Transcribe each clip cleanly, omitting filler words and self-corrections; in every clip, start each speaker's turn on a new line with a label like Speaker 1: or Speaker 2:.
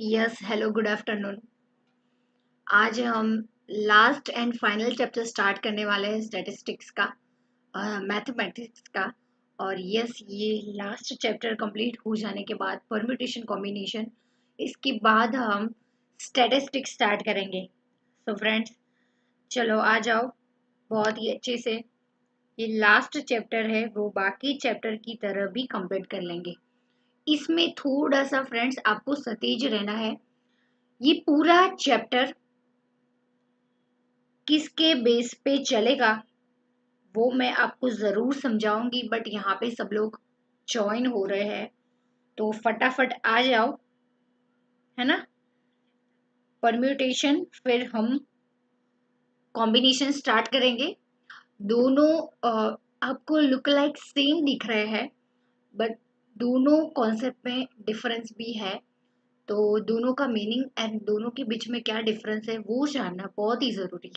Speaker 1: Yes hello good afternoon. आज हम last and final chapter start करने वाले हैं स्टैटिस्टिक्स का, मैथमेटिक्स का। और यस ये लास्ट चैप्टर कंप्लीट हो जाने के बाद परम्यूटेशन कॉम्बिनेशन, इसके बाद हम स्टैटिस्टिक्स स्टार्ट करेंगे। सो फ्रेंड्स चलो आ जाओ बहुत ही अच्छे से। ये लास्ट चैप्टर है, वो बाकी चैप्टर की तरह भी कंप्लीट कर लेंगे। इसमें थोड़ा सा फ्रेंड्स आपको सतेज रहना है। ये पूरा चैप्टर किसके बेस पे चलेगा वो मैं आपको जरूर समझाऊंगी, बट यहाँ पे सब लोग ज्वाइन हो रहे हैं तो फटाफट आ जाओ, है ना। परम्यूटेशन फिर हम कॉम्बिनेशन स्टार्ट करेंगे। दोनों आपको लुक लाइक सेम दिख रहे हैं, बट दोनों कॉन्सेप्ट में डिफरेंस भी है। तो दोनों का मीनिंग एंड दोनों के बीच में क्या डिफरेंस है वो जानना बहुत ही जरूरी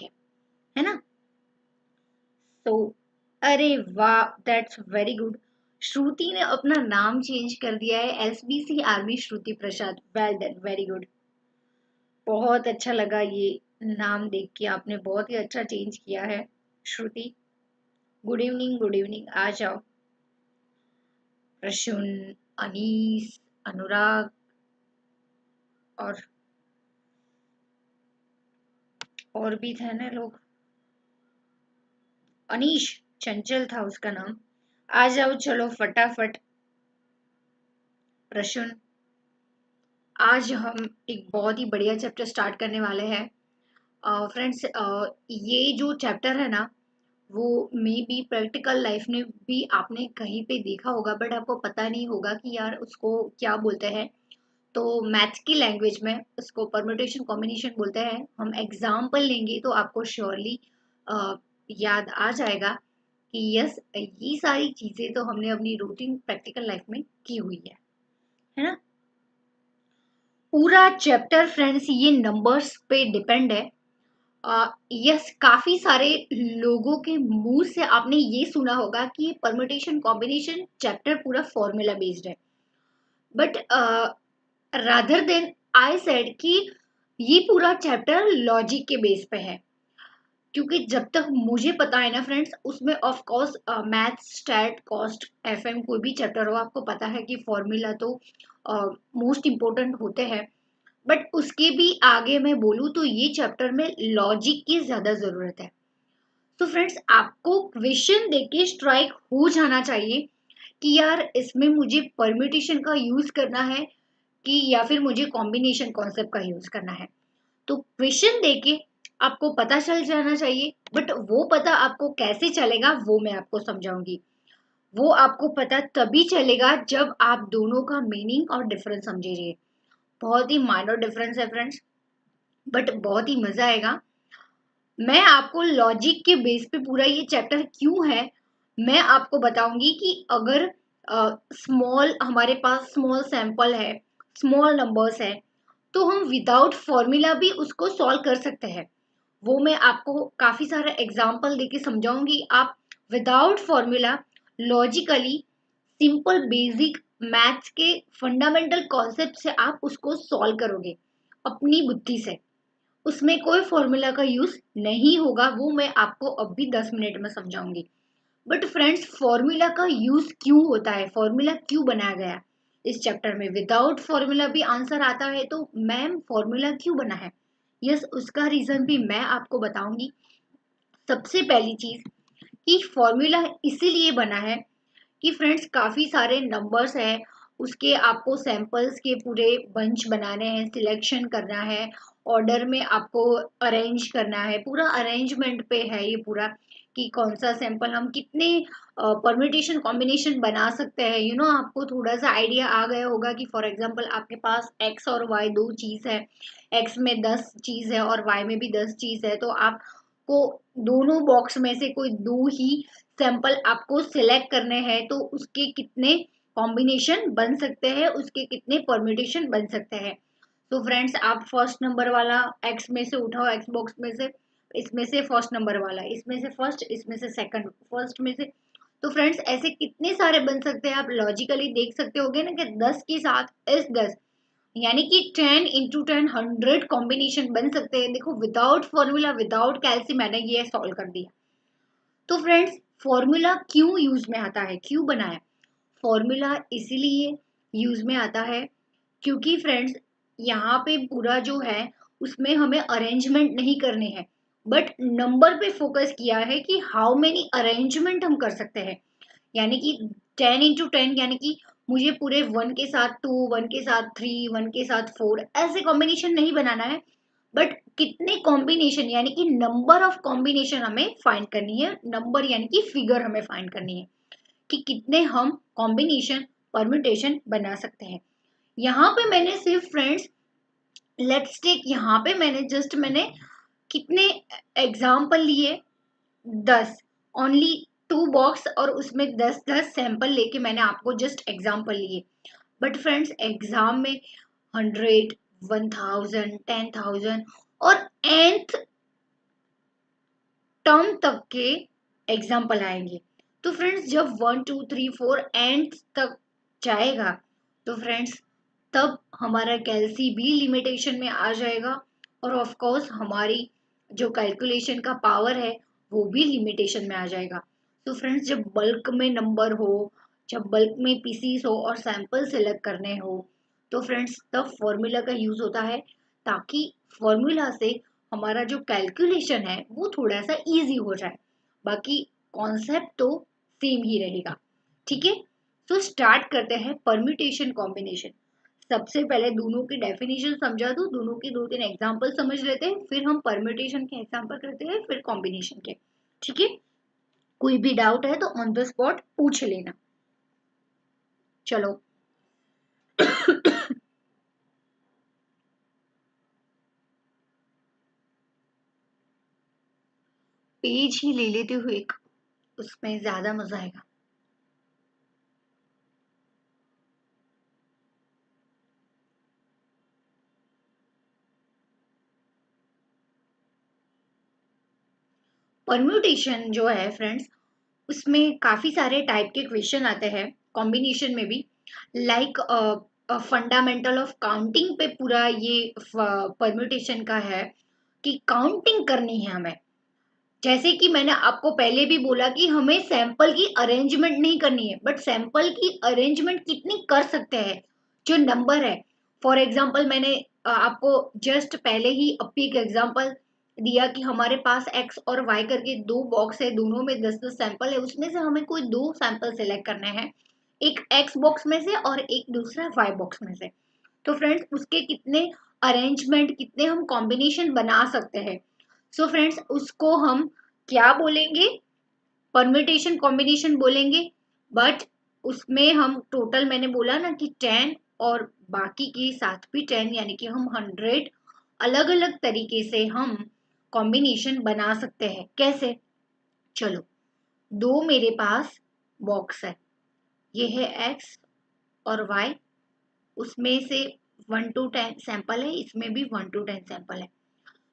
Speaker 1: है ना। तो अरे वाह, दैट्स वेरी गुड। श्रुति ने अपना नाम चेंज कर दिया है, SBC army Shruti Prasad. Well done, very good. बहुत अच्छा लगा ये नाम देख के, आपने बहुत ही अच्छा चेंज किया है श्रुति। गुड इवनिंग, गुड इवनिंग, आ जाओ। प्रसून, अनीस, अनुराग और भी थे ना लोग। अनीश, चंचल था उसका नाम। आ जाओ चलो फटाफट। प्रसून, आज हम एक बहुत ही बढ़िया चैप्टर स्टार्ट करने वाले हैं फ्रेंड्स। ये जो चैप्टर है ना, वो मे बी प्रैक्टिकल लाइफ में भी आपने कहीं पे देखा होगा, बट आपको पता नहीं होगा कि यार उसको क्या बोलते हैं। तो मैथ्स की लैंग्वेज में उसको परम्यूटेशन कॉम्बिनेशन बोलते हैं। हम एग्जाम्पल लेंगे तो आपको श्योरली याद आ जाएगा कि यस ये सारी चीजें तो हमने अपनी रूटीन प्रैक्टिकल लाइफ में की हुई है ना। पूरा चैप्टर फ्रेंड्स ये नंबर्स पे डिपेंड है। यस काफी सारे लोगों के मुंह से आपने ये सुना होगा कि परम्यूटेशन कॉम्बिनेशन चैप्टर पूरा फॉर्मूला बेस्ड है, but rather than I said कि ये पूरा चैप्टर लॉजिक के बेस पे है। क्योंकि जब तक मुझे पता है ना फ्रेंड्स, उसमें of course maths, stat, cost, FM कोई भी चैप्टर हो, आपको पता है कि फॉर्मूला तो मोस्ट इम्पोर्टेंट होते हैं। बट उसके भी आगे मैं बोलूँ तो ये चैप्टर में लॉजिक की ज्यादा जरूरत है। तो फ्रेंड्स आपको क्वेश्चन देके स्ट्राइक हो जाना चाहिए कि यार इसमें मुझे परम्यूटेशन का यूज करना है कि या फिर मुझे कॉम्बिनेशन कॉन्सेप्ट का यूज करना है। तो क्वेश्चन देके आपको पता चल जाना चाहिए, बट वो पता आपको कैसे चलेगा वो मैं आपको समझाऊंगी। वो आपको पता तभी चलेगा जब आप दोनों का मीनिंग और डिफरेंस समझिए। बहुत ही माइनर डिफरेंस है फ्रेंड्स, बट बहुत ही मजा आएगा। मैं आपको लॉजिक के बेस पे पूरा ये चैप्टर क्यों है मैं आपको बताऊंगी कि अगर स्मॉल हमारे पास स्मॉल सैंपल है, स्मॉल नंबर्स है, तो हम विदाउट फॉर्मूला भी उसको सॉल्व कर सकते हैं। वो मैं आपको काफी सारा एग्जांपल देके समझाऊंगी। आप without formula logically simple basic maths के फंडामेंटल कॉन्सेप्ट से आप उसको सॉल्व करोगे अपनी बुद्धि से। उसमें कोई फॉर्मूला का यूज नहीं होगा, वो मैं आपको अभी 10 मिनट में समझाऊंगी। बट फ्रेंड्स फॉर्मूला का यूज क्यों होता है, फॉर्मूला क्यों बनाया गया इस चैप्टर में? विदाउट फॉर्मूला भी आंसर आता है तो मैम फॉर्मूला क्यों बना है? यस उसका रीजन भी मैं आपको बताऊंगी। सबसे पहली चीज कि फॉर्मूला इसीलिए बना है कि फ्रेंड्स काफी सारे नंबर्स है, उसके आपको सैंपल्स के पूरे बंच बनाने हैं, सिलेक्शन करना है, ऑर्डर में आपको अरेंज करना है। पूरा अरेंजमेंट पे है ये पूरा कि कौन सा सैंपल हम कितने परम्यूटेशन कॉम्बिनेशन बना सकते हैं। आपको थोड़ा सा आइडिया आ गया होगा कि फॉर एग्जांपल आपके पास एक्स और वाई दो चीज है, एक्स में 10 चीज है और वाई में भी 10 चीज है, तो आपको दोनों बॉक्स में से कोई दो ही सैंपल आपको सिलेक्ट करने हैं, तो उसके कितने कॉम्बिनेशन बन सकते हैं, उसके कितने परम्यूटेशन बन सकते हैं। तो फ्रेंड्स आप फर्स्ट नंबर वाला एक्स में से उठाओ, एक्स बॉक्स में से, इसमें से फर्स्ट नंबर वाला, इसमें से फर्स्ट, इसमें से सेकंड, फर्स्ट में से। तो फ्रेंड्स ऐसे कितने सारे बन सकते हैं, आप लॉजिकली देख सकते होगे ना कि 10 के साथ इस 10, यानी कि 10 × 10 100 कॉम्बिनेशन बन सकते हैं। देखो विदाउट फॉर्मूला, विदाउट कैल्सी मैंने ये सॉल्व कर दिया। तो फ्रेंड्स फॉर्मूला क्यों यूज में आता है, क्यों बनाया? फॉर्मूला इसीलिए यूज में आता है क्योंकि फ्रेंड्स यहाँ पे पूरा जो है उसमें हमें अरेंजमेंट नहीं करने हैं, बट नंबर पे फोकस किया है कि हाउ मेनी अरेंजमेंट हम कर सकते हैं। यानी कि 10 × 10 यानी कि मुझे पूरे 1 के साथ 2, 1 के साथ 3, 1 के साथ 4 ऐसे कॉम्बिनेशन नहीं बनाना है, बट कितने कॉम्बिनेशन यानी कि नंबर ऑफ कॉम्बिनेशन हमें फाइंड करनी है। नंबर यानी कि फिगर हमें फाइंड करनी है कि कितने हम कॉम्बिनेशन परम्यूटेशन बना सकते हैं। यहाँ पे मैंने सिर्फ फ्रेंड्स लेट्स टेक, यहाँ पे मैंने कितने एग्जाम्पल लिए, 10, ओनली 2 बॉक्स और उसमें 10 सैंपल लेके मैंने आपको जस्ट एग्जाम्पल लिए। बट फ्रेंड्स एग्जाम में 100, 1000, 10,000 और nth टर्म तक के एग्जाम्पल आएंगे। तो फ्रेंड्स जब 1 2 3 4 nth तक जाएगा तो फ्रेंड्स तब हमारा कैल्सी भी लिमिटेशन में आ जाएगा, और ऑफ कोर्स हमारी जो कैलकुलेशन का पावर है वो भी लिमिटेशन में आ जाएगा। तो फ्रेंड्स जब बल्क में नंबर हो, जब बल्क में पीसीस हो और सैंपल सेलेक्ट करने हो, तो फ्रेंड्स तब फॉर्मूला का यूज होता है, ताकि फॉर्मूला से हमारा जो कैलकुलेशन है वो थोड़ा सा इजी हो जाए। बाकी कॉन्सेप्ट तो सेम ही रहेगा। ठीक है, तो स्टार्ट करते हैं परम्यूटेशन कॉम्बिनेशन। सबसे पहले दोनों की डेफिनेशन समझा दूं, दोनों की 2-3 एग्जांपल समझ लेते हैं, फिर हम परम्यूटेशन के एग्जांपल करते हैं, फिर कॉम्बिनेशन के। ठीक है, कोई भी डाउट है तो ऑन द स्पॉट पूछ लेना। चलो पेज ही ले लेते हुए एक, उसमें ज्यादा मजा आएगा। परम्यूटेशन जो है फ्रेंड्स उसमें काफी सारे टाइप के क्वेश्चन आते हैं, कॉम्बिनेशन में भी। लाइक फंडामेंटल ऑफ काउंटिंग पे पूरा ये परम्यूटेशन का है कि काउंटिंग करनी है हमें। जैसे कि मैंने आपको पहले भी बोला कि हमें सैंपल की अरेंजमेंट नहीं करनी है, बट सैंपल की अरेंजमेंट कितनी कर सकते हैं जो नंबर है। फॉर एग्जाम्पल मैंने आपको जस्ट पहले ही अपनी एक एग्जाम्पल दिया कि हमारे पास एक्स और वाई करके 2 बॉक्स है, दोनों में 10-10 सैंपल है, उसमें से हमें कोई 2 सैंपल सेलेक्ट करने हैं, एक एक्स बॉक्स में से और एक दूसरा वाई बॉक्स में से। तो फ्रेंड्स उसके कितने अरेंजमेंट, कितने हम कॉम्बिनेशन बना सकते हैं। सो फ्रेंड्स उसको हम क्या बोलेंगे, परम्यूटेशन कॉम्बिनेशन बोलेंगे। बट उसमें हम टोटल मैंने बोला ना कि 10 और बाकी के साथ भी 10, यानी कि हम 100 अलग अलग तरीके से हम कॉम्बिनेशन बना सकते हैं। कैसे? चलो, 2 मेरे पास बॉक्स है, ये है एक्स और वाई, उसमें से 1 to 10 सैंपल है, इसमें भी 1 to 10 सैंपल है।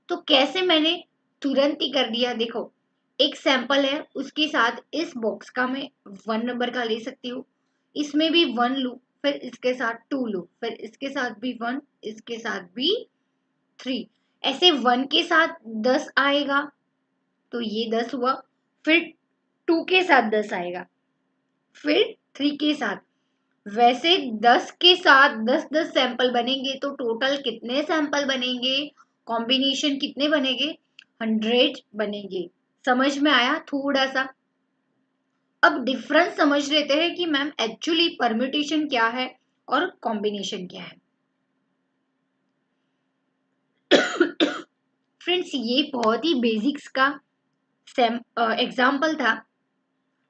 Speaker 1: तो कैसे मैंने तुरंत ही कर दिया, देखो एक सैंपल है उसके साथ इस बॉक्स का मैं 1 नंबर का ले सकती हूँ, इसमें भी 1 लूँ, फिर इसके साथ 2 लूँ, फिर इसके साथ भी 1, इसके साथ भी 3, ऐसे 1 के साथ 10 आएगा तो ये 10 हुआ, फिर 2 के साथ 10 आएगा, फिर 3 के साथ, वैसे 10 के साथ 10-10 सैंपल बनेंगे तो टोटल कितने सैंपल बनेंगे, कॉम्बिनेशन कितने बनेंगे, 100 बनेंगे। समझ में आया थोड़ा सा? अब डिफरेंस समझ लेते हैं कि मैम एक्चुअली परम्यूटेशन क्या है और कॉम्बिनेशन क्या है। फ्रेंड्स ये बहुत ही बेसिक्स का एग्जाम्पल था,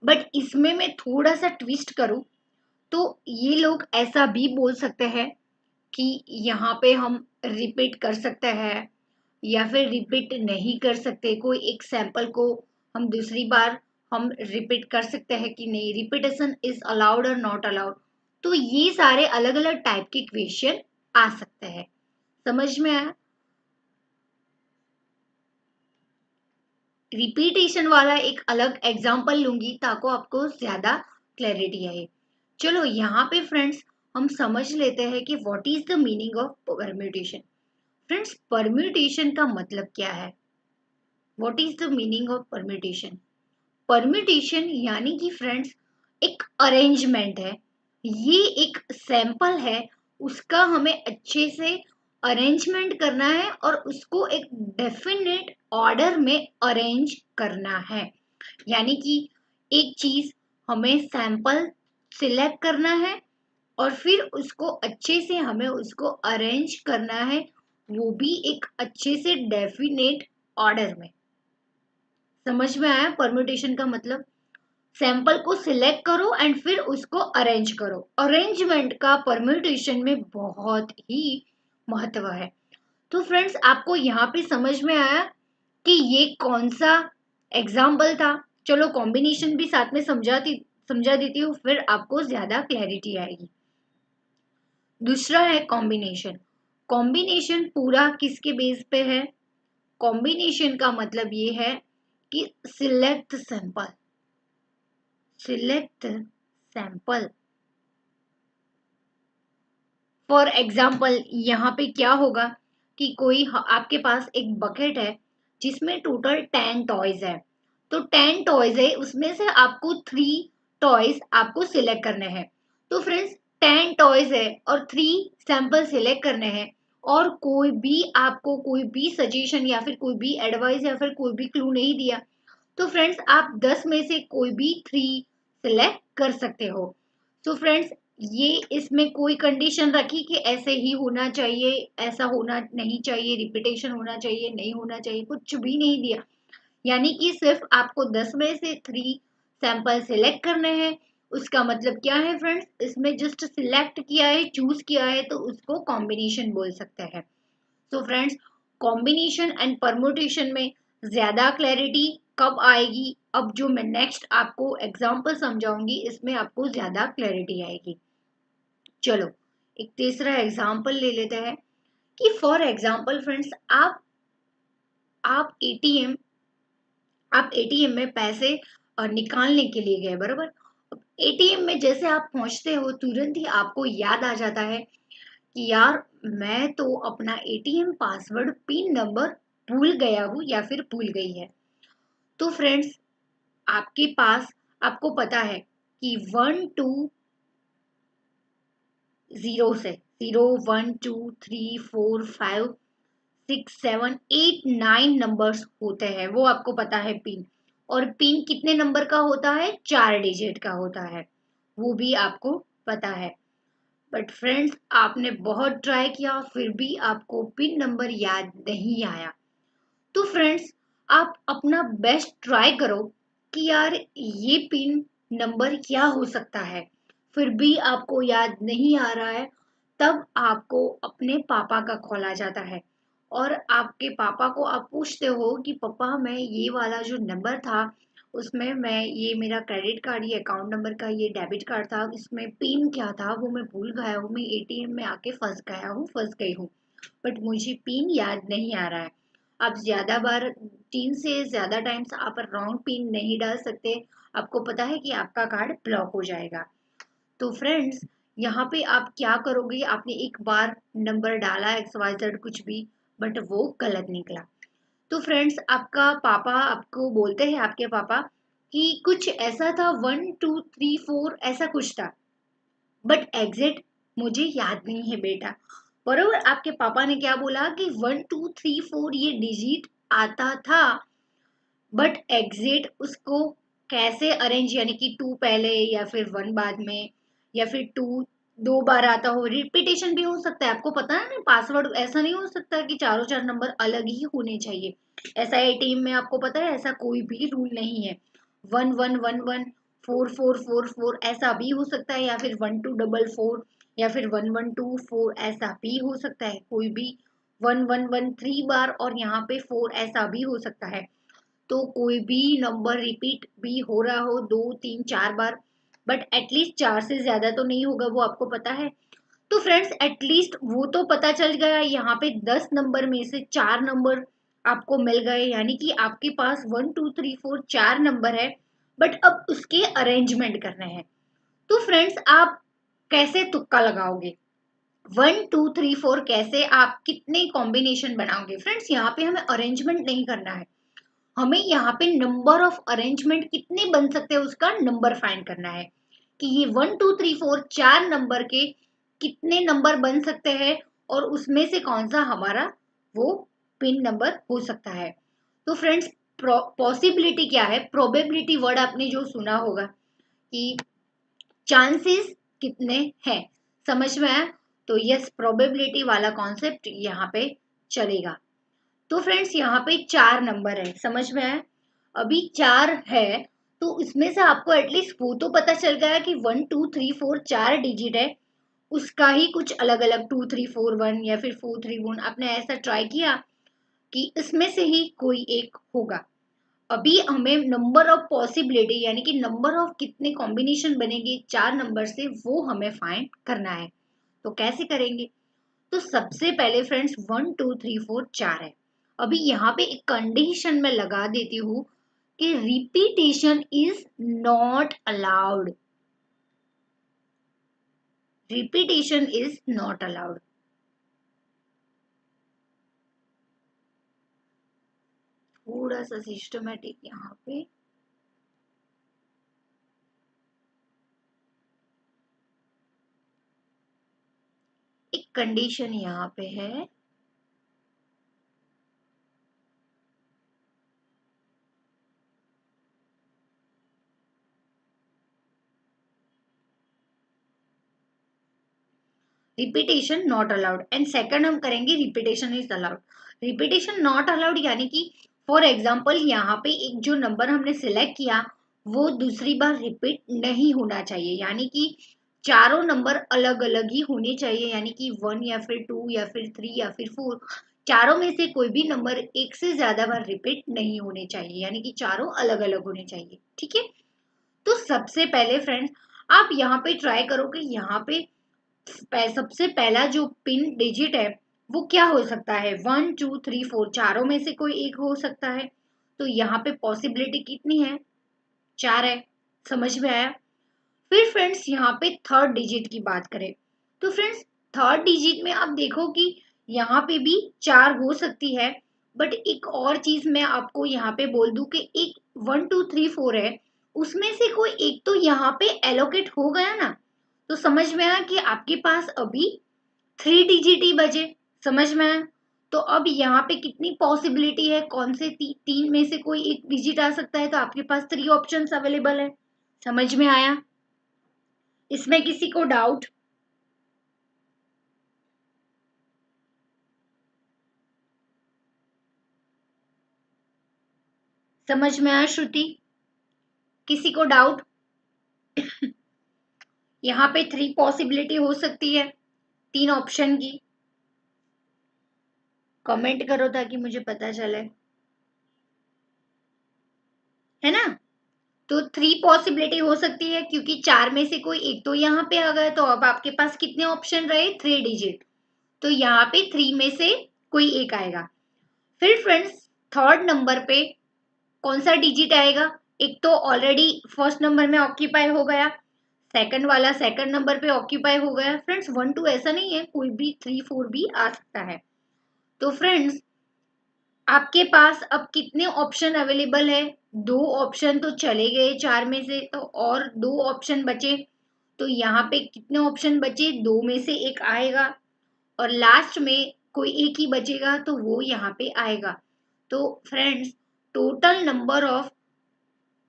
Speaker 1: बट इसमें मैं थोड़ा सा ट्विस्ट करूं तो ये लोग ऐसा भी बोल सकते हैं कि यहाँ पे हम रिपीट कर सकते हैं या फिर रिपीट नहीं कर सकते, कोई एक सैंपल को हम दूसरी बार हम रिपीट कर सकते हैं कि नहीं, रिपीटेशन इज अलाउड और नॉट अलाउड। तो ये सारे अलग अलग टाइप के क्वेश्चन आ सकते हैं। समझ में आया? रिपीटेशन वाला एक अलग एग्जांपल लूंगी ताकि आपको ज्यादा क्लैरिटी आए। चलो यहाँ पे फ्रेंड्स हम समझ लेते हैं कि what is the meaning of permutation. Friends, permutation का मतलब क्या है? What is the meaning of permutation? Permutation यानी कि फ्रेंड्स एक अरेंजमेंट है, ये एक सैंपल है, उसका हमें अच्छे से अरेंजमेंट करना है और उसको एक डेफिनेट ऑर्डर में अरेंज करना है। यानी कि एक चीज हमें सैंपल सिलेक्ट करना है और फिर उसको अच्छे से हमें उसको अरेंज करना है, वो भी एक अच्छे से डेफिनेट ऑर्डर में। समझ में आया परम्यूटेशन का मतलब? सैंपल को सिलेक्ट करो एंड फिर उसको अरेंज करो। अरेंजमेंट का परम्यूटेशन में बहुत ही महत्व है। तो फ्रेंड्स, आपको यहाँ पे समझ में आया कि ये कौन सा एग्जाम्पल था? चलो कॉम्बिनेशन भी साथ में समझा देती हूँ, फिर आपको ज्यादा क्लैरिटी आएगी। दूसरा है कॉम्बिनेशन। कॉम्बिनेशन पूरा किसके बेस पे है? कॉम्बिनेशन का मतलब ये है कि select sample, select sample. For example यहाँ पे क्या होगा कि कोई आपके पास एक बकेट है जिसमें टोटल 10 टॉयज है। तो 10 टॉयज है, उसमें से आपको 3 टॉयज आपको सिलेक्ट करने हैं। तो फ्रेंड्स, 10 टॉयज है और 3 सैंपल सिलेक्ट करने हैं, और कोई भी आपको कोई भी सजेशन या फिर कोई भी एडवाइस या फिर कोई भी क्लू नहीं दिया, तो फ्रेंड्स आप 10 में से कोई भी 3 सिलेक्ट कर सकते हो। तो फ्रेंड्स, ये इसमें कोई कंडीशन रखी कि ऐसे ही होना चाहिए, ऐसा होना नहीं चाहिए, रिपीटेशन होना चाहिए, नहीं होना चाहिए, कुछ भी नहीं दिया। यानी कि सिर्फ आपको 10 में से 3 सैंपल सिलेक्ट करने हैं। उसका मतलब क्या है फ्रेंड्स? इसमें जस्ट सिलेक्ट किया है, चूज किया है, तो उसको कॉम्बिनेशन बोल सकते हैं। तो फ्रेंड्स, कॉम्बिनेशन एंड परमुटेशन में ज्यादा क्लैरिटी कब आएगी? अब जो मैं नेक्स्ट आपको एग्जांपल समझाऊंगी, इसमें आपको ज्यादा क्लैरिटी आएगी। चलो एक तीसरा एग्जांपल ले लेते हैं कि फॉर एग्जांपल फ्रेंड्स, आप एटीएम आप एटीएम में पैसे निकालने के लिए गए, बरोबर? एटीएम में जैसे आप पहुंचते हो, तुरंत ही आपको याद आ जाता है कि यार मैं तो अपना एटीएम पासवर्ड पिन नंबर भूल गया हूँ या फिर भूल गई है। तो फ्रेंड्स, आपके पास आपको पता है कि 1 2 0 से 0 1 2 3 4 5 6 7 8 9 नंबर्स होते हैं, वो आपको पता है पिन। और पिन कितने नंबर का होता है? 4 डिजिट का होता है, वो भी आपको पता है। बट फ्रेंड्स, आपने बहुत ट्राई किया फिर भी आपको पिन नंबर याद नहीं आया। तो फ्रेंड्स, आप अपना बेस्ट ट्राई करो कि यार ये पिन नंबर क्या हो सकता है। फिर भी आपको याद नहीं आ रहा है, तब आपको अपने पापा का कॉल आ जाता है और आपके पापा को आप पूछते हो कि पापा, मैं ये वाला जो नंबर था, उसमें मैं ये मेरा क्रेडिट कार्ड, ये अकाउंट नंबर का ये डेबिट कार्ड था, इसमें पिन क्या था वो मैं भूल गया हूँ, मैं एटीएम में आके फंस गई हूँ, बट मुझे पिन याद नहीं आ रहा है। आप ज्यादा बार, 3 से ज्यादा टाइम्स आप रॉन्ग पिन नहीं डाल सकते, आपको पता है कि आपका कार्ड ब्लॉक हो जाएगा। तो फ्रेंड्स, यहाँ पे आप क्या करोगे? आपने एक बार नंबर डाला XYZ कुछ भी, बट वो गलत निकला। तो फ्रेंड्स, आपका पापा आपको बोलते हैं, आपके पापा, कि कुछ ऐसा था, 1 2 3 4 ऐसा कुछ था, बट एग्जिट मुझे याद नहीं है बेटा। बरोबर, आपके पापा ने क्या बोला कि 1 2 3 4 ये डिजिट आता था, बट एग्जिट उसको कैसे अरेंज, यानी कि 2 पहले या फिर 1 बाद में, या फिर 2 दो बार आता हो, रिपीटेशन भी हो सकता है। आपको पता है ना, पासवर्ड ऐसा नहीं हो सकता कि चारों चार नंबर अलग ही होने चाहिए। ऐसा एटीएम में आपको पता है, ऐसा कोई भी रूल नहीं है। 1 1 1 1 4 4 4 4 ऐसा भी हो सकता है, या फिर 1 2 4 4, या फिर 1 1 2 4 ऐसा भी हो सकता है। कोई भी 1 1 1 3 बार और यहाँ पे 4 ऐसा भी हो सकता है। तो कोई भी नंबर रिपीट भी हो रहा हो 2 3 4 बार, बट एटलीस्ट 4 से ज्यादा तो नहीं होगा, वो आपको पता है। तो फ्रेंड्स, एटलीस्ट वो तो पता चल गया। यहाँ पे 10 नंबर में से 4 नंबर आपको मिल गए, यानी कि आपके पास 1 2 3 4 4 नंबर है, बट अब उसके अरेंजमेंट करने हैं। तो फ्रेंड्स, आप कैसे तुक्का लगाओगे, 1 2 3 4 कैसे आप कितने कॉम्बिनेशन बनाओगे। फ्रेंड्स यहाँ पे हमें अरेंजमेंट नहीं करना है, हमें यहाँ पे नंबर ऑफ अरेंजमेंट कितने बन सकते हैं उसका नंबर फाइंड करना है कि ये 1 2 3 4 चार नंबर के कितने नंबर बन सकते हैं और उसमें से कौन सा हमारा वो पिन नंबर हो सकता है। तो फ्रेंड्स पॉसिबिलिटी क्या है, प्रोबेबिलिटी वर्ड आपने जो सुना होगा कि चांसेस कितने हैं, समझ में आया। तो यस, प्रोबेबिलिटी वाला कॉन्सेप्ट यहाँ पे चलेगा। तो फ्रेंड्स यहाँ पे चार नंबर है, समझ में आया। अभी चार है तो इसमें से आपको एटलीस्ट वो तो पता चल गया कि 1 2 3 4 चार डिजिट है, उसका ही कुछ अलग अलग 2 3 4 1 या फिर 4 3 1 आपने ऐसा ट्राई किया कि इसमें से ही कोई एक होगा। अभी हमें नंबर ऑफ पॉसिबिलिटी यानी कि नंबर ऑफ कितने कॉम्बिनेशन बनेंगे चार नंबर से वो हमें फाइंड करना है। तो कैसे करेंगे, तो सबसे पहले फ्रेंड्स 1 2 3 4 चार है। अभी यहाँ पे एक कंडीशन में लगा देती हूँ कि repetition is not allowed, repetition is not allowed. थोड़ा सा सिस्टमेटिक यहाँ पे, एक कंडीशन यहाँ पे है, repetition not allowed and second हम करेंगे repetition is allowed. Repetition not allowed यानी कि फॉर एग्जांपल यहाँ पे एक जो नंबर हमने सिलेक्ट किया वो दूसरी बार रिपीट नहीं होना चाहिए, यानी कि चारों नंबर अलग अलग ही होने चाहिए, यानी कि 1 या फिर 2 या फिर 3 या फिर 4, चारों में से कोई भी नंबर एक से ज्यादा बार रिपीट नहीं होने चाहिए, यानी कि चारों अलग अलग होने चाहिए। ठीक है, तो सबसे पहले फ्रेंड्स आप यहाँ पे ट्राई करो कि यहाँ पे सबसे पहला जो पिन डिजिट है वो क्या हो सकता है, 1 2 3 4 चारों में से कोई एक हो सकता है। तो यहाँ पे पॉसिबिलिटी कितनी है, चार है, समझ में आया। फिर फ्रेंड्स यहाँ पे थर्ड डिजिट की बात करें तो फ्रेंड्स थर्ड डिजिट में आप देखो कि यहाँ पे भी चार हो सकती है, बट एक और चीज मैं आपको यहाँ पे बोल दूं कि एक 1 2 3 4 है, उसमें से कोई एक तो यहाँ पे एलोकेट हो गया ना, तो समझ में आया कि आपके पास अभी थ्री डिजिट ही बचे, समझ में आया। तो अब यहाँ पे कितनी पॉसिबिलिटी है, कौन से तीन में से कोई एक डिजिट आ सकता है, तो आपके पास थ्री ऑप्शंस अवेलेबल है, समझ में आया। इसमें किसी को डाउट, समझ में आया श्रुति, किसी को डाउट। यहाँ पे थ्री पॉसिबिलिटी हो सकती है, तीन ऑप्शन की, कमेंट करो ताकि मुझे पता चले, है ना। तो थ्री पॉसिबिलिटी हो सकती है क्योंकि चार में से कोई एक तो यहाँ पे आ गया, तो अब आपके पास कितने ऑप्शन रहे, थ्री डिजिट, तो यहाँ पे थ्री में से कोई एक आएगा। फिर फ्रेंड्स थर्ड नंबर पे कौन सा डिजिट आएगा, एक तो ऑलरेडी फर्स्ट नंबर में ऑक्यूपाई हो गया, सेकंड वाला सेकंड नंबर पे ऑक्यूपाई हो गया। फ्रेंड्स 1 2 ऐसा नहीं है, कोई भी 3 4 भी आ सकता है। तो फ्रेंड्स आपके पास अब कितने ऑप्शन अवेलेबल है, दो ऑप्शन तो चले गए चार में से, तो और दो ऑप्शन बचे, तो यहाँ पे कितने ऑप्शन बचे, दो में से एक आएगा और लास्ट में कोई एक ही बचेगा तो वो यहाँ पे आएगा। तो फ्रेंड्स टोटल नंबर ऑफ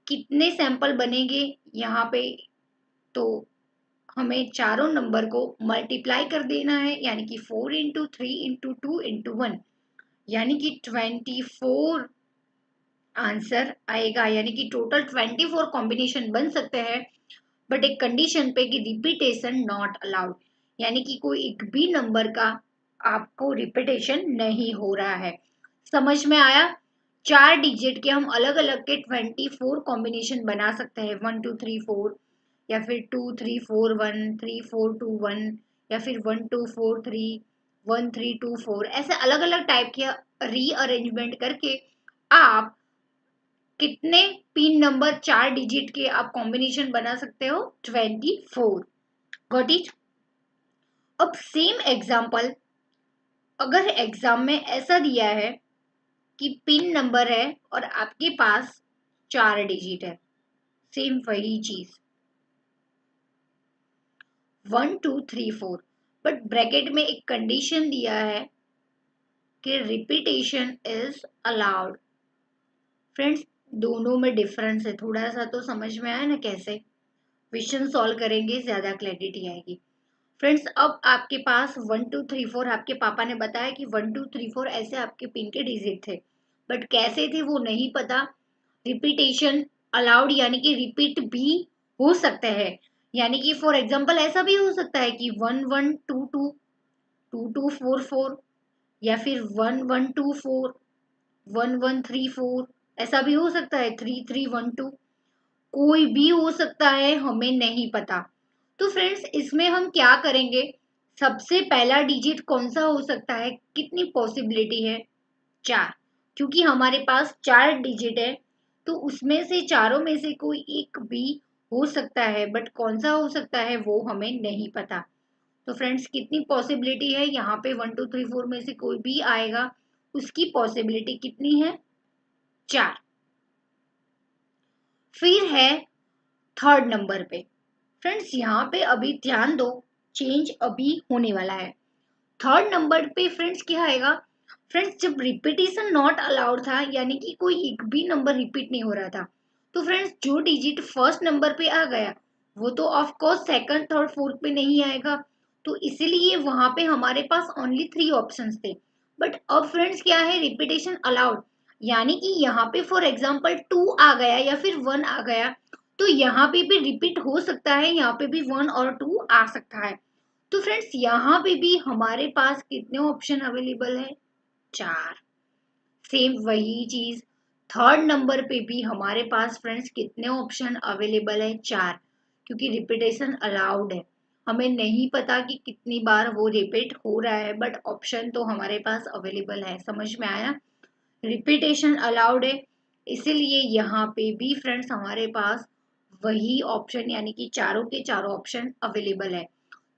Speaker 1: कितने सैंपल बनेंगे यहाँ पे, तो हमें चारों नंबर को मल्टीप्लाई कर देना है, यानी कि 4 × 3 × 2 × 1, यानी कि 24 आंसर आएगा, यानी कि टोटल 24 कॉम्बिनेशन बन सकते हैं, बट एक कंडीशन पे कि रिपीटेशन नॉट अलाउड, यानी कि कोई एक भी नंबर का आपको रिपीटेशन नहीं हो रहा है, समझ में आया। चार डिजिट के हम अलग अलग के 24 कॉम्बिनेशन बना सकते हैं, 1 2 3 4 या फिर 2 3 4 1 3 4 2 1 या फिर 1 2 4 3 1 3 2 4, ऐसे अलग अलग टाइप के रीअरेंजमेंट करके आप कितने पिन नंबर चार डिजिट के आप कॉम्बिनेशन बना सकते हो, 24। Got it. अब सेम एग्जाम्पल, अगर एग्जाम में ऐसा दिया है कि पिन नंबर है और आपके पास 4 डिजिट है, सेम वही चीज 1 2 3 4, बट ब्रैकेट में एक कंडीशन दिया है कि रिपीटेशन इज अलाउड। फ्रेंड्स, दोनों में डिफरेंस है, थोड़ा सा तो समझ में आया ना कैसे क्वेश्चन सॉल्व करेंगे, ज्यादा क्लैरिटी आएगी। फ्रेंड्स, अब आपके पास 1 2 3 4, आपके पापा ने बताया कि 1 2 3 4 ऐसे आपके पिन के डिजिट थे, बट कैसे थे वो नहीं पता। रिपीटेशन अलाउड यानी कि रिपीट भी हो सकता है, यानी कि फॉर एग्जाम्पल ऐसा भी हो सकता है कि 1 1 2 2 2 2 4 4, या फिर 1 1 2 4 1 1 3 4, ऐसा भी हो सकता है 3 3 1 2, कोई भी हो सकता है, हमें नहीं पता। तो फ्रेंड्स, इसमें हम क्या करेंगे, सबसे पहला डिजिट कौन सा हो सकता है, कितनी पॉसिबिलिटी है, 4, क्योंकि हमारे पास 4 डिजिट है, तो उसमें से चारों में से कोई एक भी हो सकता है, बट कौन सा हो सकता है वो हमें नहीं पता। तो फ्रेंड्स, कितनी पॉसिबिलिटी है, यहाँ पे 1 2 3 4 में से कोई भी आएगा, उसकी पॉसिबिलिटी कितनी है, 4। फिर है थर्ड नंबर पे। फ्रेंड्स, यहाँ पे अभी ध्यान दो, चेंज अभी होने वाला है। थर्ड नंबर पे फ्रेंड्स क्या आएगा, फ्रेंड्स जब रिपीटेशन नॉट अलाउड था, यानी कि कोई एक भी नंबर रिपीट नहीं हो रहा था, तो फ्रेंड्स जो डिजिट फर्स्ट नंबर पे आ गया वो तो of course second third fourth पे नहीं आएगा, तो इसीलिए वहां पे हमारे पास ओनली 3 ऑप्शंस थे। बट अब फ्रेंड्स क्या है, रिपीटेशन अलाउड, यानी कि यहाँ पे फॉर एग्जाम्पल 2 आ गया या फिर 1 आ गया, तो यहाँ पे भी रिपीट हो सकता है, यहाँ पे भी 1 और 2 आ सकता है। तो फ्रेंड्स, यहाँ पे भी हमारे पास कितने ऑप्शन अवेलेबल है, 4। सेम वही चीज थर्ड नंबर पे भी हमारे पास फ्रेंड्स कितने ऑप्शन अवेलेबल है, 4, क्योंकि रिपीटेशन अलाउड है। हमें नहीं पता कि कितनी बार वो रिपीट हो रहा है, बट ऑप्शन तो हमारे पास अवेलेबल है। समझ में आया, रिपीटेशन अलाउड है, इसीलिए यहाँ पे भी फ्रेंड्स हमारे पास वही ऑप्शन यानी कि चारों के चारों ऑप्शन अवेलेबल है।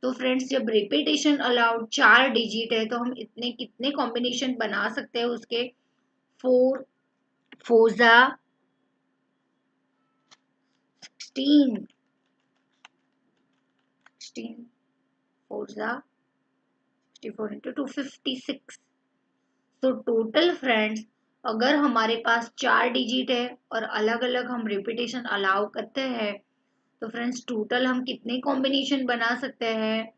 Speaker 1: तो फ्रेंड्स, जब रिपीटेशन अलाउड 4 डिजिट है, तो हम इतने कितने कॉम्बिनेशन बना सकते हैं उसके, 4 फोजा 16, 16 फोजा 64 into 256। तो टोटल फ्रेंड्स, अगर हमारे पास 4 डिजिट है और अलग अलग हम रिपीटेशन अलाउ करते हैं, तो फ्रेंड्स टोटल हम कितने कॉम्बिनेशन बना सकते हैं,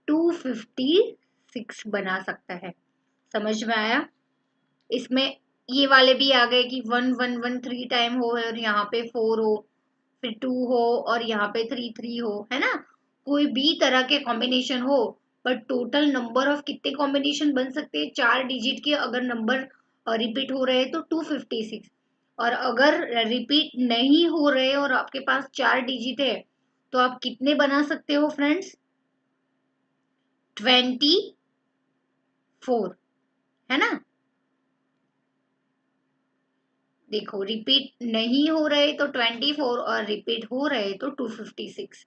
Speaker 1: 256 बना सकता है। समझ में आया, इसमें ये वाले भी आ गए कि 1 1 1 3 टाइम हो और यहाँ पे 4 हो, फिर 2 हो और यहाँ पे 3 3 हो, है ना, कोई भी तरह के कॉम्बिनेशन हो, बट टोटल नंबर ऑफ कितने कॉम्बिनेशन बन सकते हैं, 4 डिजिट के अगर नंबर रिपीट हो रहे हैं तो 256, और अगर रिपीट नहीं हो रहे और आपके पास 4 डिजिट है, तो आप कितने बना सकते हो फ्रेंड्स, 24, है ना। देखो, रिपीट नहीं हो रहे तो 24 और रिपीट हो रहे तो 256।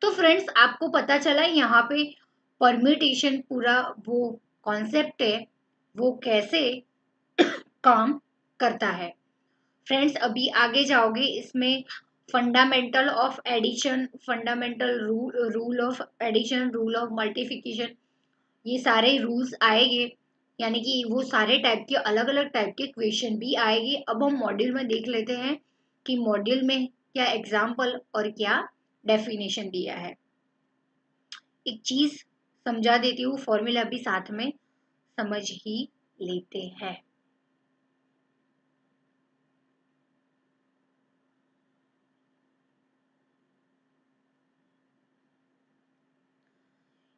Speaker 1: तो फ्रेंड्स, आपको पता चला यहाँ पे परम्यूटेशन पूरा वो कॉन्सेप्ट है वो कैसे काम करता है। फ्रेंड्स, अभी आगे जाओगे इसमें fundamental of addition, fundamental rule of addition, rule of multiplication, ये सारे रूल्स आएंगे, यानी कि वो सारे टाइप के अलग अलग टाइप के क्वेश्चन भी आएंगे। अब हम मॉड्यूल में देख लेते हैं कि मॉड्यूल में क्या एग्जाम्पल और क्या डेफिनेशन दिया है। एक चीज समझा देती हूँ, फॉर्मूला भी साथ में समझ ही लेते हैं।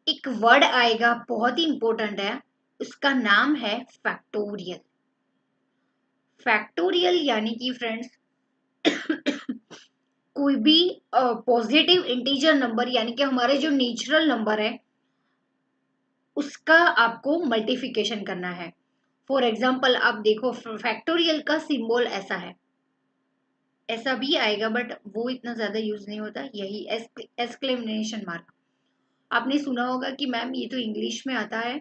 Speaker 1: एक वर्ड आएगा, बहुत ही इंपॉर्टेंट है, उसका नाम है फैक्टोरियल। फैक्टोरियल यानी कि फ्रेंड्स कोई भी पॉजिटिव इंटीजर नंबर, यानी कि हमारे जो नेचुरल नंबर है उसका आपको मल्टीप्लिकेशन करना है। फॉर एग्जाम्पल आप देखो, फैक्टोरियल का सिंबल ऐसा है, ऐसा भी आएगा बट वो इतना ज्यादा यूज नहीं होता, यही एक्सक्लेमेशन मार्क। आपने सुना होगा कि मैम ये तो इंग्लिश में आता है,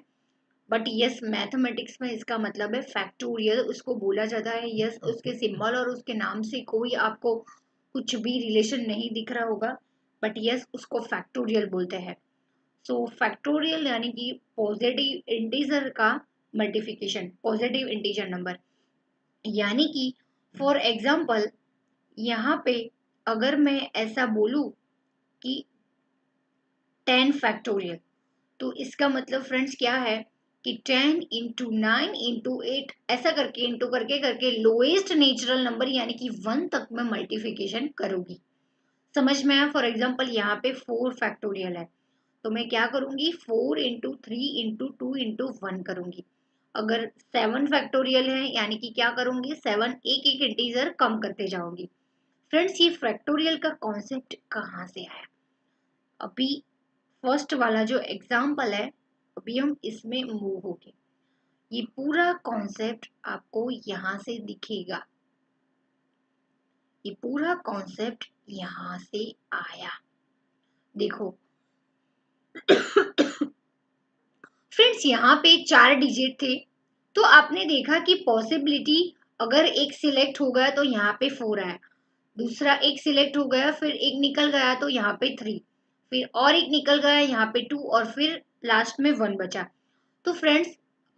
Speaker 1: बट यस मैथमेटिक्स में इसका मतलब है फैक्टोरियल, उसको बोला जाता है। यस उसके सिंबल और उसके नाम से कोई आपको कुछ भी रिलेशन नहीं दिख रहा होगा, बट यस उसको फैक्टोरियल बोलते हैं। सो फैक्टोरियल यानी कि पॉजिटिव इंटीजर का मल्टीप्लिकेशन, पॉजिटिव इंटीजर नंबर। यानी कि फॉर एग्जाम्पल यहाँ पे अगर मैं ऐसा बोलूं कि 10 फैक्टोरियल, तो इसका मतलब फ्रेंड्स क्या है कि 10 इंटू 9 इंटू 8 ऐसा करके इंटू करके करके लोएस्ट नेचुरल नंबर यानी कि 1 तक मैं मल्टीप्लिकेशन करूंगी। समझ में आया? फॉर एग्जाम्पल यहाँ पे 4 फैक्टोरियल है, तो मैं क्या करूंगी 4 इंटू 3 इंटू 2 इंटू 1 करूंगी। अगर 7 फैक्टोरियल है यानी कि क्या करूंगी 7 एक एक इंटीजर कम करते जाऊंगी। फ्रेंड्स ये फैक्टोरियल का कॉन्सेप्ट कहाँ से आया? अभी फर्स्ट वाला जो एग्जाम्पल है, अभी हम इसमें मूव होंगे। ये पूरा कॉन्सेप्ट आपको यहाँ से दिखेगा, ये पूरा कॉन्सेप्ट यहाँ से आया। देखो फ्रेंड्स यहाँ पे 4 डिजिट थे, तो आपने देखा कि पॉसिबिलिटी अगर एक सिलेक्ट हो गया तो यहाँ पे 4 आया, दूसरा एक सिलेक्ट हो गया फिर एक निकल गया तो यहाँ पे 3, फिर और एक निकल गया यहाँ पे 2 और फिर लास्ट में 1 बचा। तो फ्रेंड्स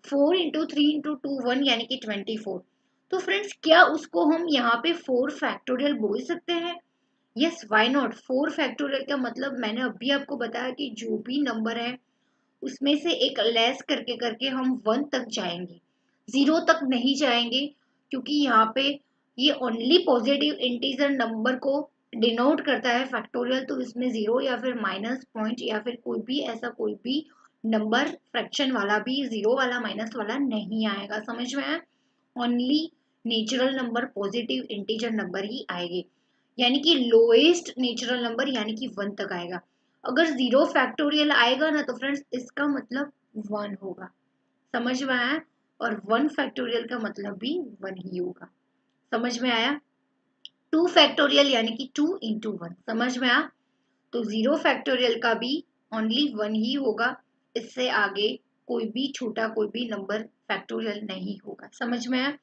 Speaker 1: 4 इंटू 3 इंटू 2 1 यानी कि 24। तो फ्रेंड्स क्या उसको हम यहाँ पे 4 फैक्टोरियल बोल सकते हैं? Yes why not. 4 फैक्टोरियल का मतलब मैंने अभी आपको बताया कि जो भी नंबर है उसमें से एक लेस करके करके हम 1 तक जाएंगे, 0 तक नहीं जाएंगे, क्योंकि यहाँ पे ये ओनली पॉजिटिव इंटीजर नंबर को डिनोट करता है फैक्टोरियल, तो इसमें 0 या फिर माइनस पॉइंट या फिर कोई भी ऐसा कोई भी नंबर फ्रैक्शन वाला भी 0 वाला माइनस वाला नहीं आएगा। समझ में आया? Only natural number positive integer number ही आएंगे, यानी कि लोएस्ट नेचुरल नंबर यानी कि 1 तक आएगा। अगर 0 फैक्टोरियल आएगा ना तो फ्रेंड्स इसका मतलब 1 होगा। समझ में आया? और 1 फैक्टोरियल का मतलब भी 1 ही होगा। समझ में आया? 2 फैक्टोरियल यानी कि 2 इंटू 1। समझ में आया? तो 0 फैक्टोरियल का भी ओनली 1 ही होगा, इससे आगे कोई भी छोटा कोई भी नंबर फैक्टोरियल नहीं होगा। समझ में आया?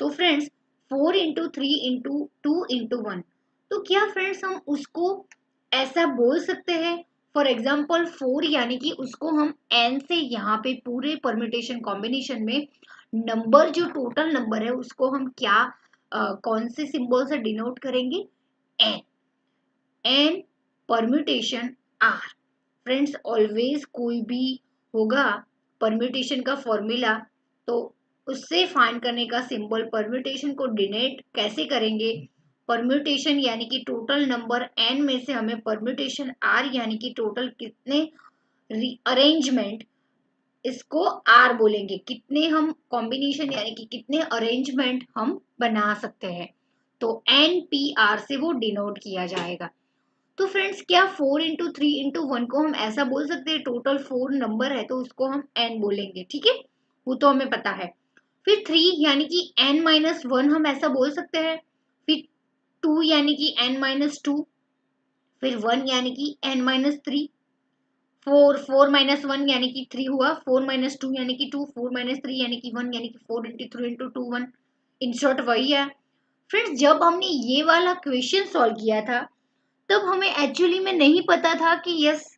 Speaker 1: तो फ्रेंड्स 4 इंटू 3 इंटू 2 इंटू 1, तो क्या फ्रेंड्स हम उसको ऐसा बोल सकते हैं? फॉर एग्जाम्पल 4 यानी कि उसको हम n से यहाँ पे पूरे परम्यूटेशन कॉम्बिनेशन में नंबर जो टोटल नंबर है उसको हम क्या कौन से सिंबल से डिनोट करेंगे? n। n permutation r। Friends always कोई भी होगा परम्यूटेशन का फॉर्मूला, तो उससे फाइंड करने का सिंबल परम्यूटेशन को डिनोट कैसे करेंगे? परम्यूटेशन यानी कि टोटल नंबर n में से हमें परम्यूटेशन r यानी कि टोटल कितने अरेंजमेंट, इसको r बोलेंगे, कितने हम कॉम्बिनेशन यानी कि कितने अरेंजमेंट हम बना सकते हैं, तो npr से वो डिनोट किया जाएगा। तो फ्रेंड्स क्या 4 इंटू 3 इंटू 1 को हम ऐसा बोल सकते हैं? टोटल 4 नंबर है तो उसको हम n बोलेंगे, ठीक है, वो तो हमें पता है। फिर 3 यानी कि n माइनस 1 हम ऐसा बोल सकते हैं। फिर 2 यानी कि n माइनस 2, फिर 1 यानी कि n माइनस 3, 4 माइनस 1 यानी कि 3 हुआ, 4 माइनस 2 यानी कि 2, 4 माइनस 3 यानी कि 1 यानी कि 4 इंटू 3 इंटू 2 1। इन शॉर्ट वही है। फ्रेंड्स जब हमने ये वाला क्वेश्चन सॉल्व किया था तब हमें एक्चुअली में नहीं पता था कि यस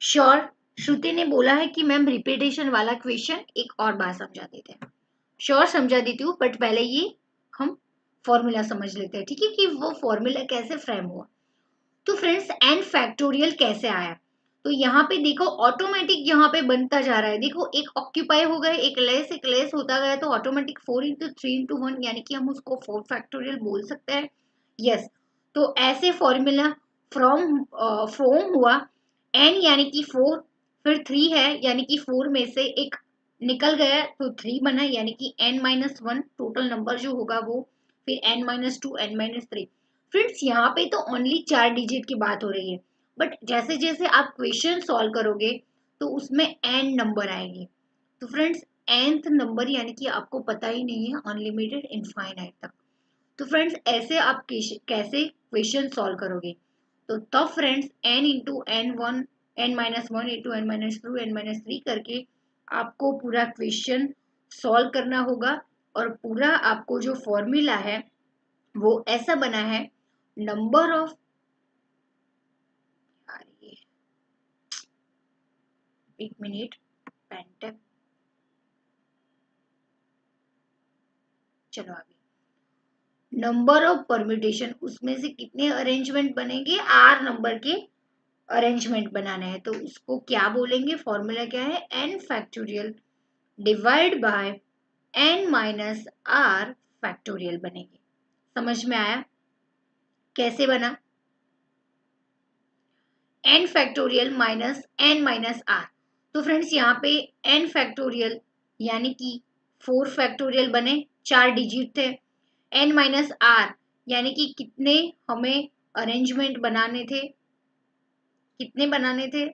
Speaker 1: श्योर, श्रुति ने बोला है कि मैम रिपीटेशन वाला क्वेश्चन एक और बार समझा देते हैं। श्योर समझा देती हूँ, बट पहले ये हम फॉर्मूला समझ लेते हैं, ठीक है, कि वो फॉर्मूला कैसे फ्रेम हुआ। तो फ्रेंड्स n फैक्टोरियल कैसे आया? तो यहाँ पे देखो ऑटोमेटिक यहाँ पे बनता जा रहा है, देखो एक ऑक्यूपाई हो गया, एक लेस होता गया, तो ऑटोमेटिक 4 इंटू 3 इंटू 1 यानी कि हम उसको 4 फैक्टोरियल बोल सकते हैं। यस, तो ऐसे फॉर्मूला फ्रॉम फ्रॉम हुआ n यानी कि 4, फिर 3 है यानी कि 4 में से एक निकल गया तो 3 बना यानी कि n माइनस 1 टोटल नंबर जो होगा वो, फिर n minus 2 n minus 3। Friends यहाँ पे तो ओनली 4 डिजिट की बात हो रही है, बट जैसे जैसे आप क्वेश्चन सॉल्व करोगे तो उसमें n नंबर आएंगे। तो फ्रेंड्स nth नंबर यानी कि आपको पता ही नहीं है अनलिमिटेड इनफाइनाइट तक, तो फ्रेंड्स ऐसे आप कैसे क्वेश्चन सॉल्व करोगे? तो तब friends n into n one, n-1 into n-2, n-3 करके आपको पूरा क्वेश्चन सॉल्व करना होगा। और पूरा आपको जो फॉर्मूला है वो ऐसा बना है, नंबर ऑफ, एक मिनट, पेंटेप, चलो आगे, नंबर ऑफ परम्यूटेशन, उसमें से कितने अरेंजमेंट बनेंगे, आर नंबर के अरेंजमेंट बनाने हैं। तो उसको क्या बोलेंगे, फॉर्मूला क्या है, n factorial divide by n minus r factorial बनेंगे। समझ में आया कैसे बना? n factorial minus n minus r. तो फ्रेंड्स यहाँ पे n फैक्टोरियल यानी कि 4 फैक्टोरियल बने, 4 डिजिट थे। n माइनस आर यानी कि कितने हमें अरेंजमेंट बनाने थे, कितने बनाने थे,